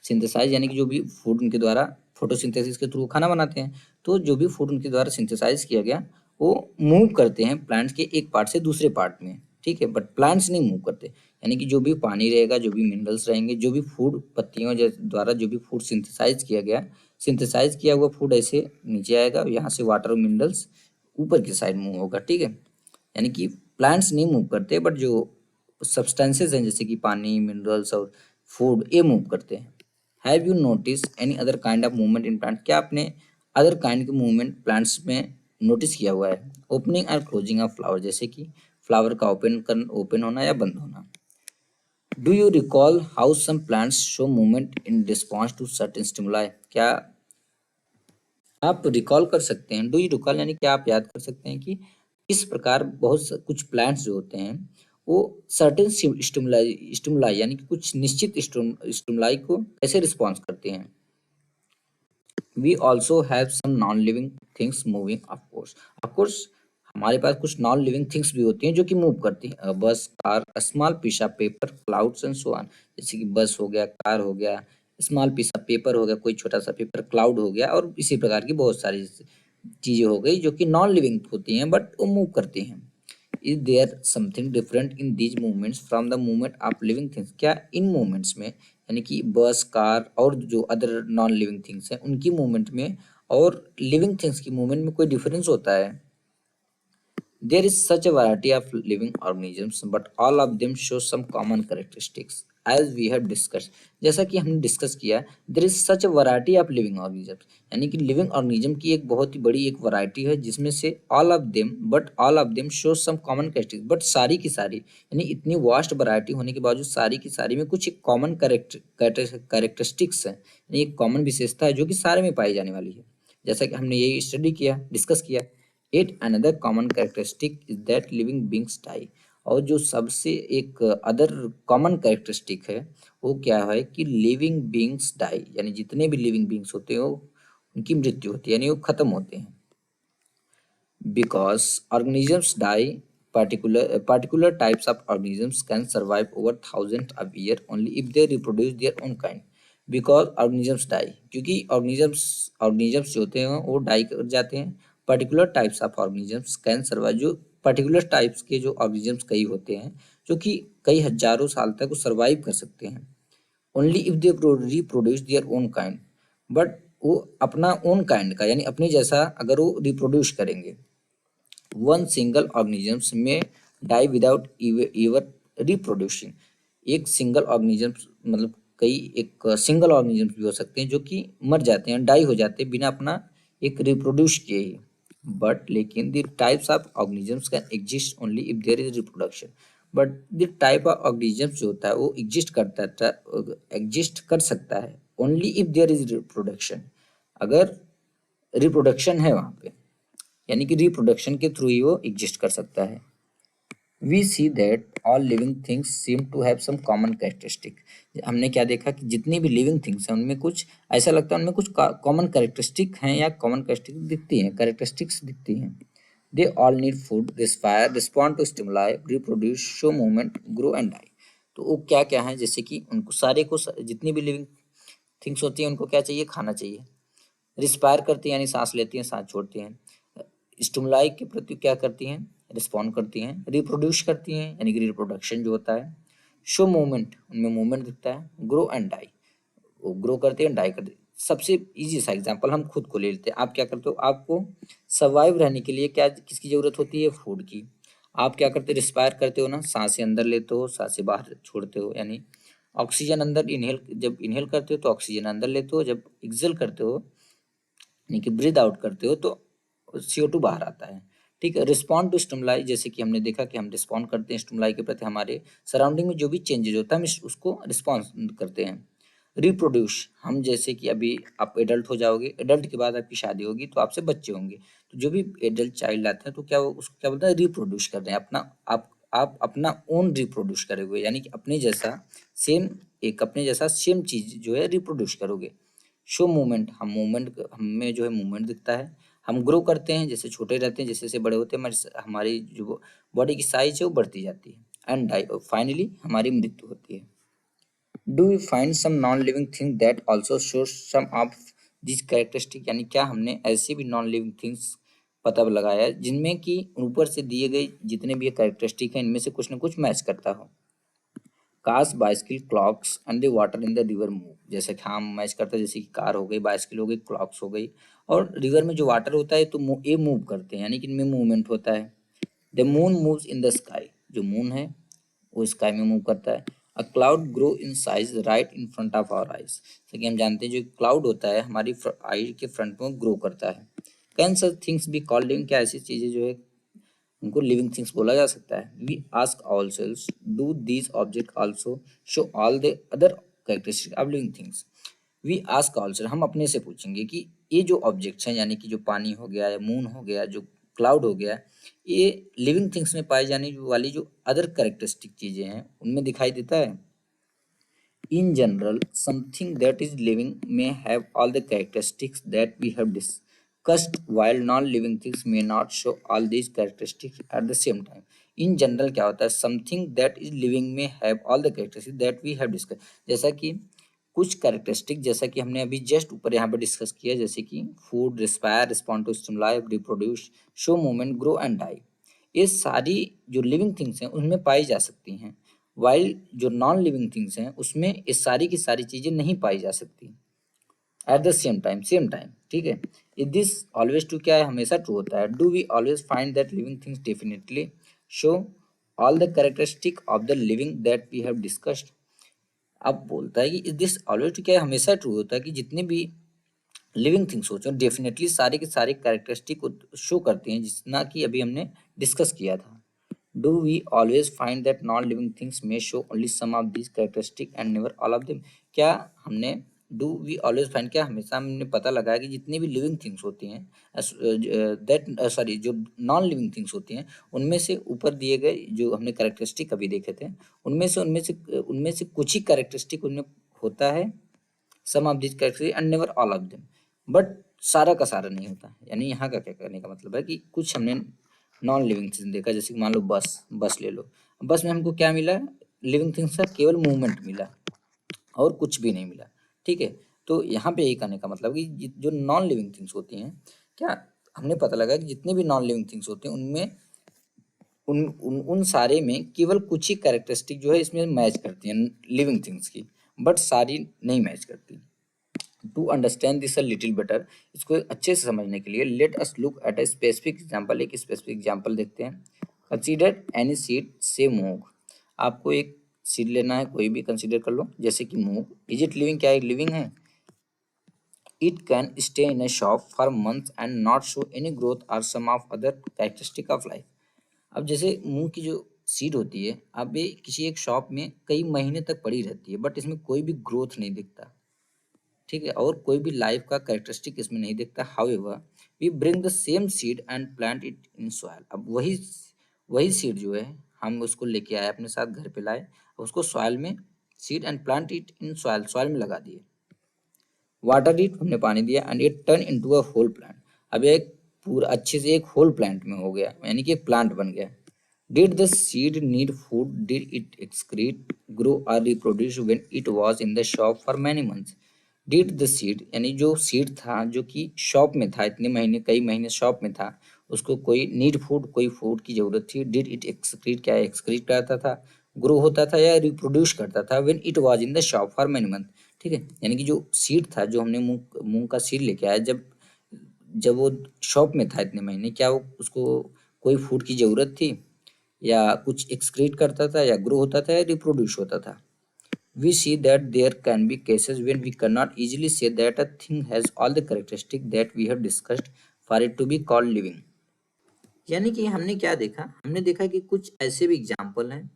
सिंथेसाइज यानी कि जो भी फूड उनके द्वारा फोटोसिंथेसिस के थ्रू खाना बनाते हैं, तो जो भी फूड उनके द्वारा सिंथेसाइज किया गया वो मूव करते हैं प्लांट्स के एक पार्ट से दूसरे पार्ट में। ठीक है, बट प्लांट्स नहीं मूव करते, यानी कि जो भी पानी रहेगा, जो भी मिनरल्स रहेंगे, जो भी फूड पत्तियों द्वारा जो भी फूड सिंथेसाइज किया गया, सिंथेसाइज किया हुआ फूड ऐसे नीचे आएगा, यहाँ से वाटर और मिनरल्स ऊपर की साइड मूव होगा। ठीक है, यानी कि प्लांट्स नहीं मूव करते, बट जो सब्सटेंसेज हैं जैसे कि पानी, मिनरल्स और फूड, ये मूव करते हैं। Have you notice any other kind of movement in plant, क्या आपने अदर काइंड के मूवमेंट प्लांट्स में नोटिस किया हुआ है। ओपनिंग और क्लोजिंग ऑफ फ्लावर, जैसे कि फ्लावर का ओपन होना या बंद होना। Do you recall how some plants show movement in response to certain stimuli, क्या आप रिकॉल कर सकते हैं, डू यू रिकॉल यानी क्या आप याद कर सकते हैं कि इस प्रकार कुछ प्लांट्स जो होते हैं वो सर्टेन स्टिमुलाई यानी कि कुछ निश्चित स्टिमुलाई को कैसे रिस्पॉन्स करते हैं। We also have some non living things moving, of course हमारे पास कुछ नॉन लिविंग थिंग्स भी होती हैं जो कि मूव करती हैं। Bus, car, small piece of paper, clouds and so on, जैसे कि बस हो गया, कार हो गया, स्मॉल पीस ऑफ पेपर हो गया, कोई छोटा सा पेपर, क्लाउड हो गया, और इसी प्रकार की बहुत सारी चीजें हो गई जो कि नॉन लिविंग होती हैं बट वो मूव करती हैं। Is there something different in these movements from the movement of living things, क्या इन मूवमेंट्स में यानी कि बस, कार और जो अदर नॉन लिविंग थिंग्स हैं उनकी मूवमेंट में और लिविंग थिंग्स की मूवमेंट में कोई डिफरेंस होता है। There is such a variety of living organisms but all of them show some common characteristics, as we have discuss, जैसा कि हमने डिस्कस किया, there is such a variety of living organisms, यानी कि लिविंग ऑर्गेनिज्म की एक बहुत ही बड़ी एक वैरायटी है, जिसमें से all of them show some common characteristic, but सारी की सारी, यानी इतनी वास्ट वैरायटी होने के बावजूद सारी की सारी में कुछ एक कॉमन कैरेक्टरिस्टिक्स है, यानी एक कॉमन विशेषता है जो कि सारे में पाई जाने वाली है, जैसा कि हमने यही स्टडी किया, डिस्कस किया। Yet another common characteristic is that living beings die, और जो सबसे एक अदर कॉमन कैरेक्टरिस्टिक है वो क्या है कि लिविंग बींग्स डाई, यानी जितने भी लिविंग बींग्स होते हैं वो उनकी मृत्यु होती है, यानी वो खत्म होते हैं। Because organisms die, particular types of organisms can survive over thousands of years only if they reproduce their own kind. Because organisms die, क्योंकि organisms जो होते हैं वो डाई कर जाते हैं। Particular types of organisms can survive, जो पर्टिकुलर टाइप्स के जो ऑर्गेनिजम्स कई होते हैं जो कि कई हजारों साल तक वो सर्वाइव कर सकते हैं, only if they reproduce their own kind, but वो अपना ओन काइंड का यानी अपने जैसा अगर वो रिप्रोड्यूस करेंगे। वन सिंगल ऑर्गेनिजम्स में डाई विदाउट एवर रिप्रोड्यूसिंग, एक सिंगल ऑर्गेनिज्म मतलब कई एक सिंगल ऑर्गेनिजम्स भी हो सकते हैं जो कि मर जाते हैं, डाई हो जाते हैं बिना अपना एक रिप्रोड्यूस किए ही। बट लेकिन the types of organisms can exist only if there is reproduction, but the type of organisms जो होता है वो एग्जिस्ट कर सकता है only if there is reproduction, अगर रिप्रोडक्शन है वहाँ पे, यानी कि रिप्रोडक्शन के थ्रू ही वो एग्जिस्ट कर सकता है। We see that all living things seem to have some common characteristic, हमने क्या देखा कि जितनी भी लिविंग थिंग्स हैं उनमें कुछ ऐसा लगता है उनमें कुछ कॉमन कैरेक्टरिस्टिक हैं या कॉमन कैरेक्टरिस्टिक्स दिखती हैं। They all need food, respire, respond to stimuli, reproduce, show movement, grow and die. तो वो क्या क्या है, जैसे कि उनको सारे को जितनी भी लिविंग थिंग्स होती हैं उनको क्या चाहिए, खाना चाहिए। रिस्पायर करती हैं यानी सांस लेती हैं सांस छोड़ती हैं। स्टिमुलाई के प्रति क्या करती हैं, रिस्पॉन्ड करती हैं। रिप्रोड्यूस करती हैं यानी कि रिप्रोडक्शन जो होता है। शो मूवमेंट, उनमें मूवमेंट दिखता है। ग्रो एंड डाई, वो ग्रो करते हैं डाई करते हैं। सबसे इजी सा एग्जांपल हम खुद को ले लेते हैं। आप क्या करते हो, आपको सर्वाइव रहने के लिए क्या किसकी जरूरत होती है, फूड की। आप क्या करते हो, रिस्पायर करते हो ना, सांसें अंदर लेते हो सांसें बाहर छोड़ते हो, यानी ऑक्सीजन अंदर इनहेल, जब इनहेल करते हो तो ऑक्सीजन अंदर लेते हो, जब एक्सेल करते हो यानी कि ब्रीद आउट करते हो तो CO2 बाहर आता है। ठीक है। रिस्पॉन्ड टू स्टिमुलाई, जैसे कि हमने देखा कि हम रिस्पॉन्ड करते हैं स्टिमुलाई के प्रति, हमारे सराउंडिंग में जो भी चेंजेज होता है हम उसको रिस्पॉन्स करते हैं। रिप्रोड्यूस, हम जैसे कि अभी आप एडल्ट हो जाओगे, एडल्ट के बाद आपकी शादी होगी तो आपसे बच्चे होंगे, तो जो भी एडल्ट चाइल्ड आते हैं तो क्या उसको क्या बोलते हैं, रिप्रोड्यूस कर रहे हैं अपना, आप अपना ओन रिप्रोड्यूस करोगे, यानी कि अपने जैसा सेम, एक अपने जैसा सेम चीज जो है रिप्रोड्यूस करोगे। शो मूवमेंट, हम मूवमेंट, हमें जो है मूवमेंट दिखता है। हम ग्रो करते हैं, जैसे छोटे रहते हैं जैसे जैसे बड़े होते हैं हमारी जो बॉडी की साइज है वो बढ़ती जाती है। एंड डाई, फाइनली हमारी मृत्यु होती है। Do you find some non living thing that also show some of this characteristic, यानी क्या हमने ऐसे भी नॉन लिविंग थिंग्स पता लगाया है जिनमें कि ऊपर से दिए गए जितने भी कैरेक्टरिस्टिक हैं इनमें से कुछ ना कुछ मैच करता हो। Cars, bicycle, clocks and the water in the river move, जैसे कि हम मैच करते हैं, जैसे कि कार हो गई, बाइसिकल हो गई, क्लॉक्स हो गई, और रिवर में जो वाटर होता है तो ये मूव करते हैं, यानी कि इनमें मूवमेंट होता है। The moon moves in the sky, जो मून है वो स्काई में मूव करता है। A cloud grow in size right in front of our eyes, जैसे कि हम जानते हैं जो क्लाउड होता है हमारी आई के फ्रंट में ग्रो करता है। Can such things be called living, क्या ऐसी चीजें जो है उनको लिविंग थिंग्स बोला जा सकता है। We ask ourselves, do these object also show all the other characteristic of living things. We ask ourselves, हम अपने से पूछेंगे कि ये जो ऑब्जेक्ट्स हैं, यानी कि जो पानी हो गया या मून हो गया, जो क्लाउड हो गया, ये लिविंग थिंग्स में पाई जाने वाली जो अदर कैरेक्टरिस्टिक चीजें हैं उनमें दिखाई देता है। In general, something that is living may have all the characteristics that we have discussed, while non-living things may not show all these characteristics at the same time. In general क्या होता है, something that is living may have all the characteristics that we have discussed, जैसा कि कुछ कैरेक्टरिस्टिक जैसा कि हमने अभी जस्ट ऊपर यहाँ पर डिस्कस किया, जैसे कि food, respire, respond to stimuli, reproduce, show movement, grow and die, ये सारी जो लिविंग थिंग्स हैं उनमें पाई जा सकती हैं, वाइल जो नॉन लिविंग थिंग्स हैं उसमें ये सारी की सारी चीजें नहीं पाई जा सकती एट द सेम टाइम। ठीक है। इज दिस ऑलवेज ट्रू, क्या है हमेशा ट्रू होता है। Do we always find that living things definitely show all the characteristic of the living that we have discussed, अब बोलता है कि दिस ऑलवेज ट्रू, क्या हमेशा ट्रू होता है कि जितने भी लिविंग थिंग्स होते हैं डेफिनेटली सारे के सारे कैरेक्टरिस्टिक को शो करते हैं, जितना कि अभी हमने डिस्कस किया था। Do we always find that non living things may show only some of this characteristic and never all of them? क्या हमने डू वी ऑलवेज फाइंड, क्या हमेशा हमने पता लगाया कि जितनी भी लिविंग थिंग्स होती हैं दैट सॉरी जो नॉन लिविंग थिंग्स होती हैं उनमें से ऊपर दिए गए जो हमने कैरेक्टरिस्टिक अभी देखे थे उनमें से कुछ ही कैरेक्टरिस्टिक उनमें होता है, some of this characteristic and never all of them, but सारा का सारा नहीं होता। यानी यहाँ का क्या करने का मतलब है कि कुछ हमने नॉन लिविंग थिंग्स देखा, जैसे कि मान लो बस ले लो। बस में हमको क्या मिला? लिविंग थिंग्स का केवल मूवमेंट मिला और कुछ भी नहीं मिला। ठीक है, तो यहाँ पे यही कहने का मतलब कि जो नॉन लिविंग थिंग्स होती हैं, क्या हमने पता लगा कि जितने भी नॉन लिविंग थिंग्स होते हैं उनमें उन सारे में केवल कुछ ही कैरेक्टरिस्टिक जो है इसमें मैच करती हैं लिविंग थिंग्स की, बट सारी नहीं मैच करती। To understand this a little better, इसको अच्छे से समझने के लिए let us look at a specific example, एक स्पेसिफिक एग्जांपल देखते हैं। कंसीडर एनी सीड से मूंग। आपको एक सीड लेना है, कोई भी कंसीडर कर लो, जैसे कि मूंग। Is it living? क्या लिविंग है? It can stay in a shop for month and not show any growth और some of other characteristic of life. अब जैसे मूंग की जो सीड होती है, अब ये किसी एक शॉप में कई महीने तक पड़ी रहती है, बट इसमें कोई भी ग्रोथ नहीं दिखता। ठीक है, और कोई भी लाइफ का कैरेक्टरिस्टिक इसमें नहीं दिखता। However we bring the same seed and plant it in soil. अब वही वही सीड जो है हम उसको लेके आए अपने साथ, घर पे लाए, उसको सॉइल में seed and plant it in soil, soil में लगा दिए। वाटर इट, हमने पानी दिया, and it turn into a whole plant. अब ये एक पूरा अच्छे से एक होल प्लांट में हो गया, यानी कि एक प्लांट बन गया। Did the seed need food? Did it excrete, grow और reproduce when it was in the shop for many months? Did the seed, यानी जो सीड था जो कि शॉप में था, इतने महीने कई महीने शॉप में था, उसको कोई नीड फूड, कोई फूड की जरूरत थी। डिड इट एक्सक्रीट, क्या एक्सक्रीट करता था, ग्रो होता था या रिप्रोड्यूस करता था when it was in the shop for many month? ठीक है, यानी कि जो सीड था, जो हमने मूंग मूंग का सीड लेके आया, जब जब वो शॉप में था इतने महीने, क्या वो उसको कोई फूड की जरूरत थी, या कुछ एक्सक्रीट करता था, या ग्रो होता था, या रिप्रोड्यूस होता था? We see that there can be cases when we cannot easily say that a thing has all the characteristics that we have discussed for it to be called living। यानी कि हमने क्या देखा? हमने देखा कि कुछ ऐसे भी एग्जाम्पल हैं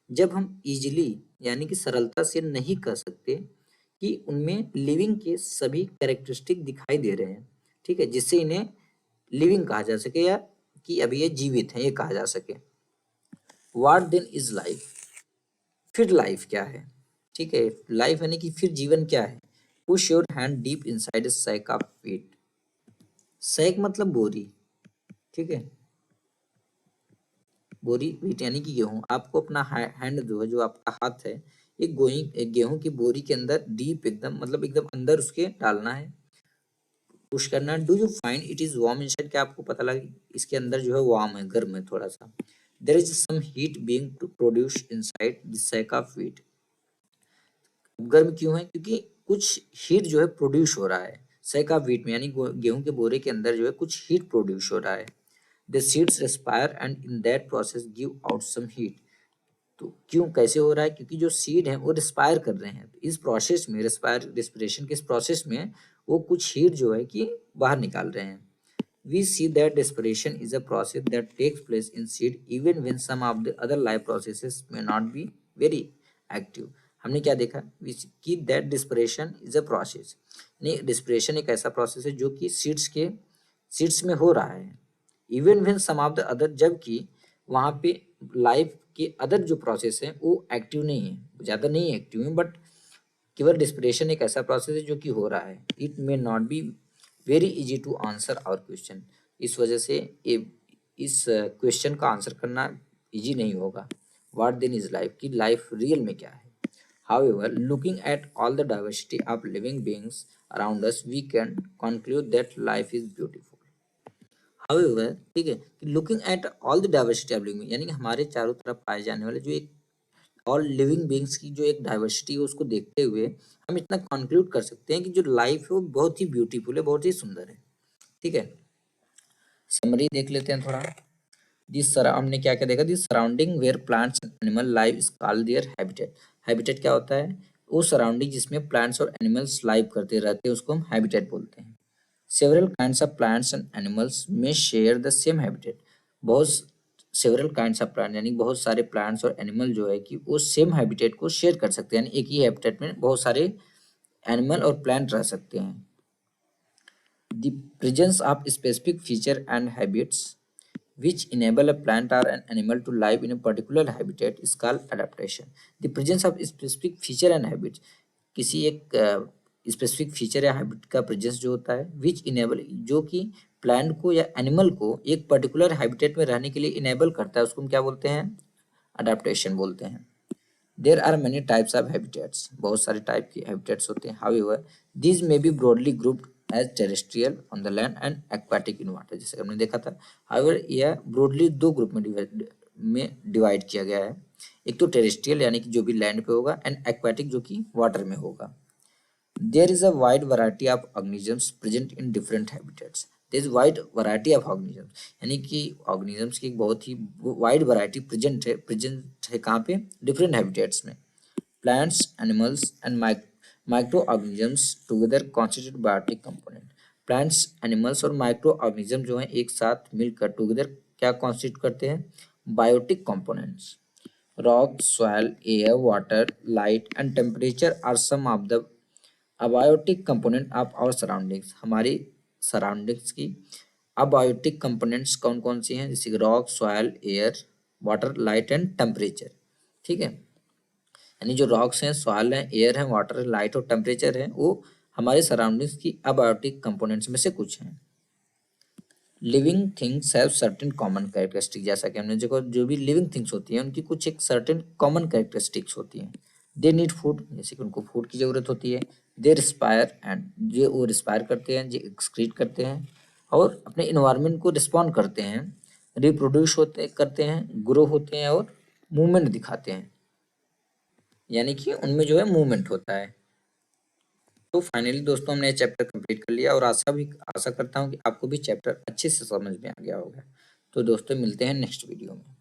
जब हम इजीली यानी कि सरलता से नहीं कह सकते कि उनमें लिविंग के सभी कैरेक्टरिस्टिक दिखाई दे रहे हैं। ठीक है, जिससे इन्हें लिविंग कहा जा सके, या कि अभी ये जीवित हैं ये कहा जा सके। What then is life? फिर लाइफ क्या है? ठीक है, लाइफ यानी कि फिर जीवन क्या है? Push your hand deep inside a sack of wheat. Sack मतलब बोरी। ठीक है, बोरी व्हीट यानी कि गेहूं। आपको अपना हैंड जो है, जो आपका हाथ है, एक गेहूं की बोरी के अंदर डीप एकदम, मतलब एकदम अंदर उसके डालना है, पुश करना है। Do you find it is warm inside? क्या आपको पता लगा इसके अंदर जो है वार्म है, गर्म है थोड़ा सा? There is some heat being to produce inside the sack of wheat. गर्म क्यों है? क्योंकि कुछ हीट जो है प्रोड्यूस हो रहा है सैक ऑफ व्हीट में, यानी गेहूं के बोरे के अंदर जो है कुछ हीट प्रोड्यूस हो रहा है। The seeds respire and in that process give out some heat. तो क्यों, कैसे हो रहा है? क्योंकि जो सीड है वो रिस्पायर कर रहे हैं, तो इस प्रोसेस में रिस्पिरेशन के इस प्रोसेस में वो कुछ हीट जो है कि बाहर निकाल रहे हैं। We see that respiration is a process that takes place in seed even when some of the other life processes may not be very active। हमने क्या देखा? We see कि that respiration is a process, यानी respiration एक ऐसा प्रोसेस है जो कि सीड्स में हो रहा है। Even when some of the other, जबकि वहाँ पे लाइफ के अदर जो प्रोसेस है वो एक्टिव नहीं है, ज़्यादा नहीं एक्टिव है, बट केवल रिस्पिरेशन एक ऐसा प्रोसेस है जो कि हो रहा है। It may not be very easy to answer our question. इस वजह से ये इस क्वेश्चन का आंसर करना इजी नहीं होगा। व्हाट देन इज लाइफ, की लाइफ रियल में क्या है? However, looking at all the diversity of living beings around us, we can conclude that life is beautiful। However, ठीक है, कि looking at all the diversity of living, यानी कि हमारे चारों तरफ पाए जाने वाले जो एक और लिविंग बींग्स की जो एक डाइवर्सिटी है उसको देखते हुए हम इतना कंक्लूड कर सकते हैं कि जो लाइफ है वो बहुत ही ब्यूटीफुल है, बहुत ही सुंदर है। ठीक है, समरी देख लेते हैं थोड़ा। दिस सरा हमने क्या क्या देखा? This surrounding where plants and animal life is called their habitat. Habitat क्या होता है? वो सराउंडिंग जिसमें प्लांट्स और एनिमल्स लाइव करते रहते हैं उसको हम हैबिटेट बोलते हैं। Several kinds of plants and animals में शेयर द सेम हैबिटेट। बहुत सेवरल काइंड्स ऑफ प्लांट यानी बहुत सारे प्लांट्स और एनिमल जो है कि वो सेम हैबिटेट को शेयर कर सकते हैं, यानी एक ही हैबिटेट में बहुत सारे एनिमल और प्लांट रह सकते हैं। The presence of specific feature and habits which enable a plant or an animal to live in a particular habitat is called adaptation. The presence of specific feature and habits, किसी एक स्पेसिफिक फीचर या हैबिट का प्रेजेंस जो होता है विच इनेबल, जो कि प्लांट को या एनिमल को एक पर्टिकुलर हैबिटेट में रहने के लिए इनेबल करता है, उसको हम क्या बोलते हैं? अडेप्टेशन बोलते हैं। There are many types of habitats, बहुत सारे टाइप के हैबिटेट्स होते हैं। However these may be broadly grouped as terrestrial on the land and aquatic in water, जैसे हमने देखा था। हाउएवर यह ब्रॉडली दो ग्रुप में डिवाइड किया गया है। एक तो टेरेस्ट्रियल यानी कि जो भी लैंड पे होगा, एंड एक्वाटिक जो कि वाटर में होगा। There is a wide variety of organisms present in different habitats. There is wide variety of organisms, यानी कि organisms की एक बहुत ही wide variety present है कहाँ पे? Different habitats में। Plants, animals and microorganisms together constitute biotic component. Plants, animals और microorganisms जो हैं एक साथ मिलकर together क्या constitute करते हैं? Biotic components. Rock, soil, air, water, light and temperature are some of the abiotic component of our surroundings, हमारी सराउंडिंग्स की अबायोटिक कंपोनेंट्स कौन कौन सी हैं? जैसे rock, soil, air, water, light and temperature. ठीक है, यानी जो रॉक्स हैं, सॉयल हैं, एयर हैं, वाटर है, लाइट और टेम्परेचर है, वो हमारे सराउंडिंग्स की अबायोटिक कंपोनेंट्स में से कुछ हैं। Living things have certain common characteristic, जैसा कि हमने देखो जो भी लिविंग थिंग्स होती हैं उनकी कुछ एक सर्टेन कॉमन कैरेक्टरिस्टिक्स होती हैं। दे नीड फूड, जैसे कि उनको फूड की जरूरत होती है। दे रिस्पायर एंड जो वो रिस्पायर करते हैं, जो एक्सक्रीट करते हैं और अपने इन्वायरमेंट को रिस्पॉन्ड करते हैं। रिप्रोड्यूस होते करते हैं, ग्रो होते हैं और मूवमेंट दिखाते हैं, यानी कि उनमें जो है मूवमेंट होता है। तो फाइनली दोस्तों हमने चैप्टर कंप्लीट कर लिया और आशा करता हूँ कि आपको भी चैप्टर अच्छे से समझ में आ गया होगा। तो दोस्तों मिलते हैं नेक्स्ट वीडियो में।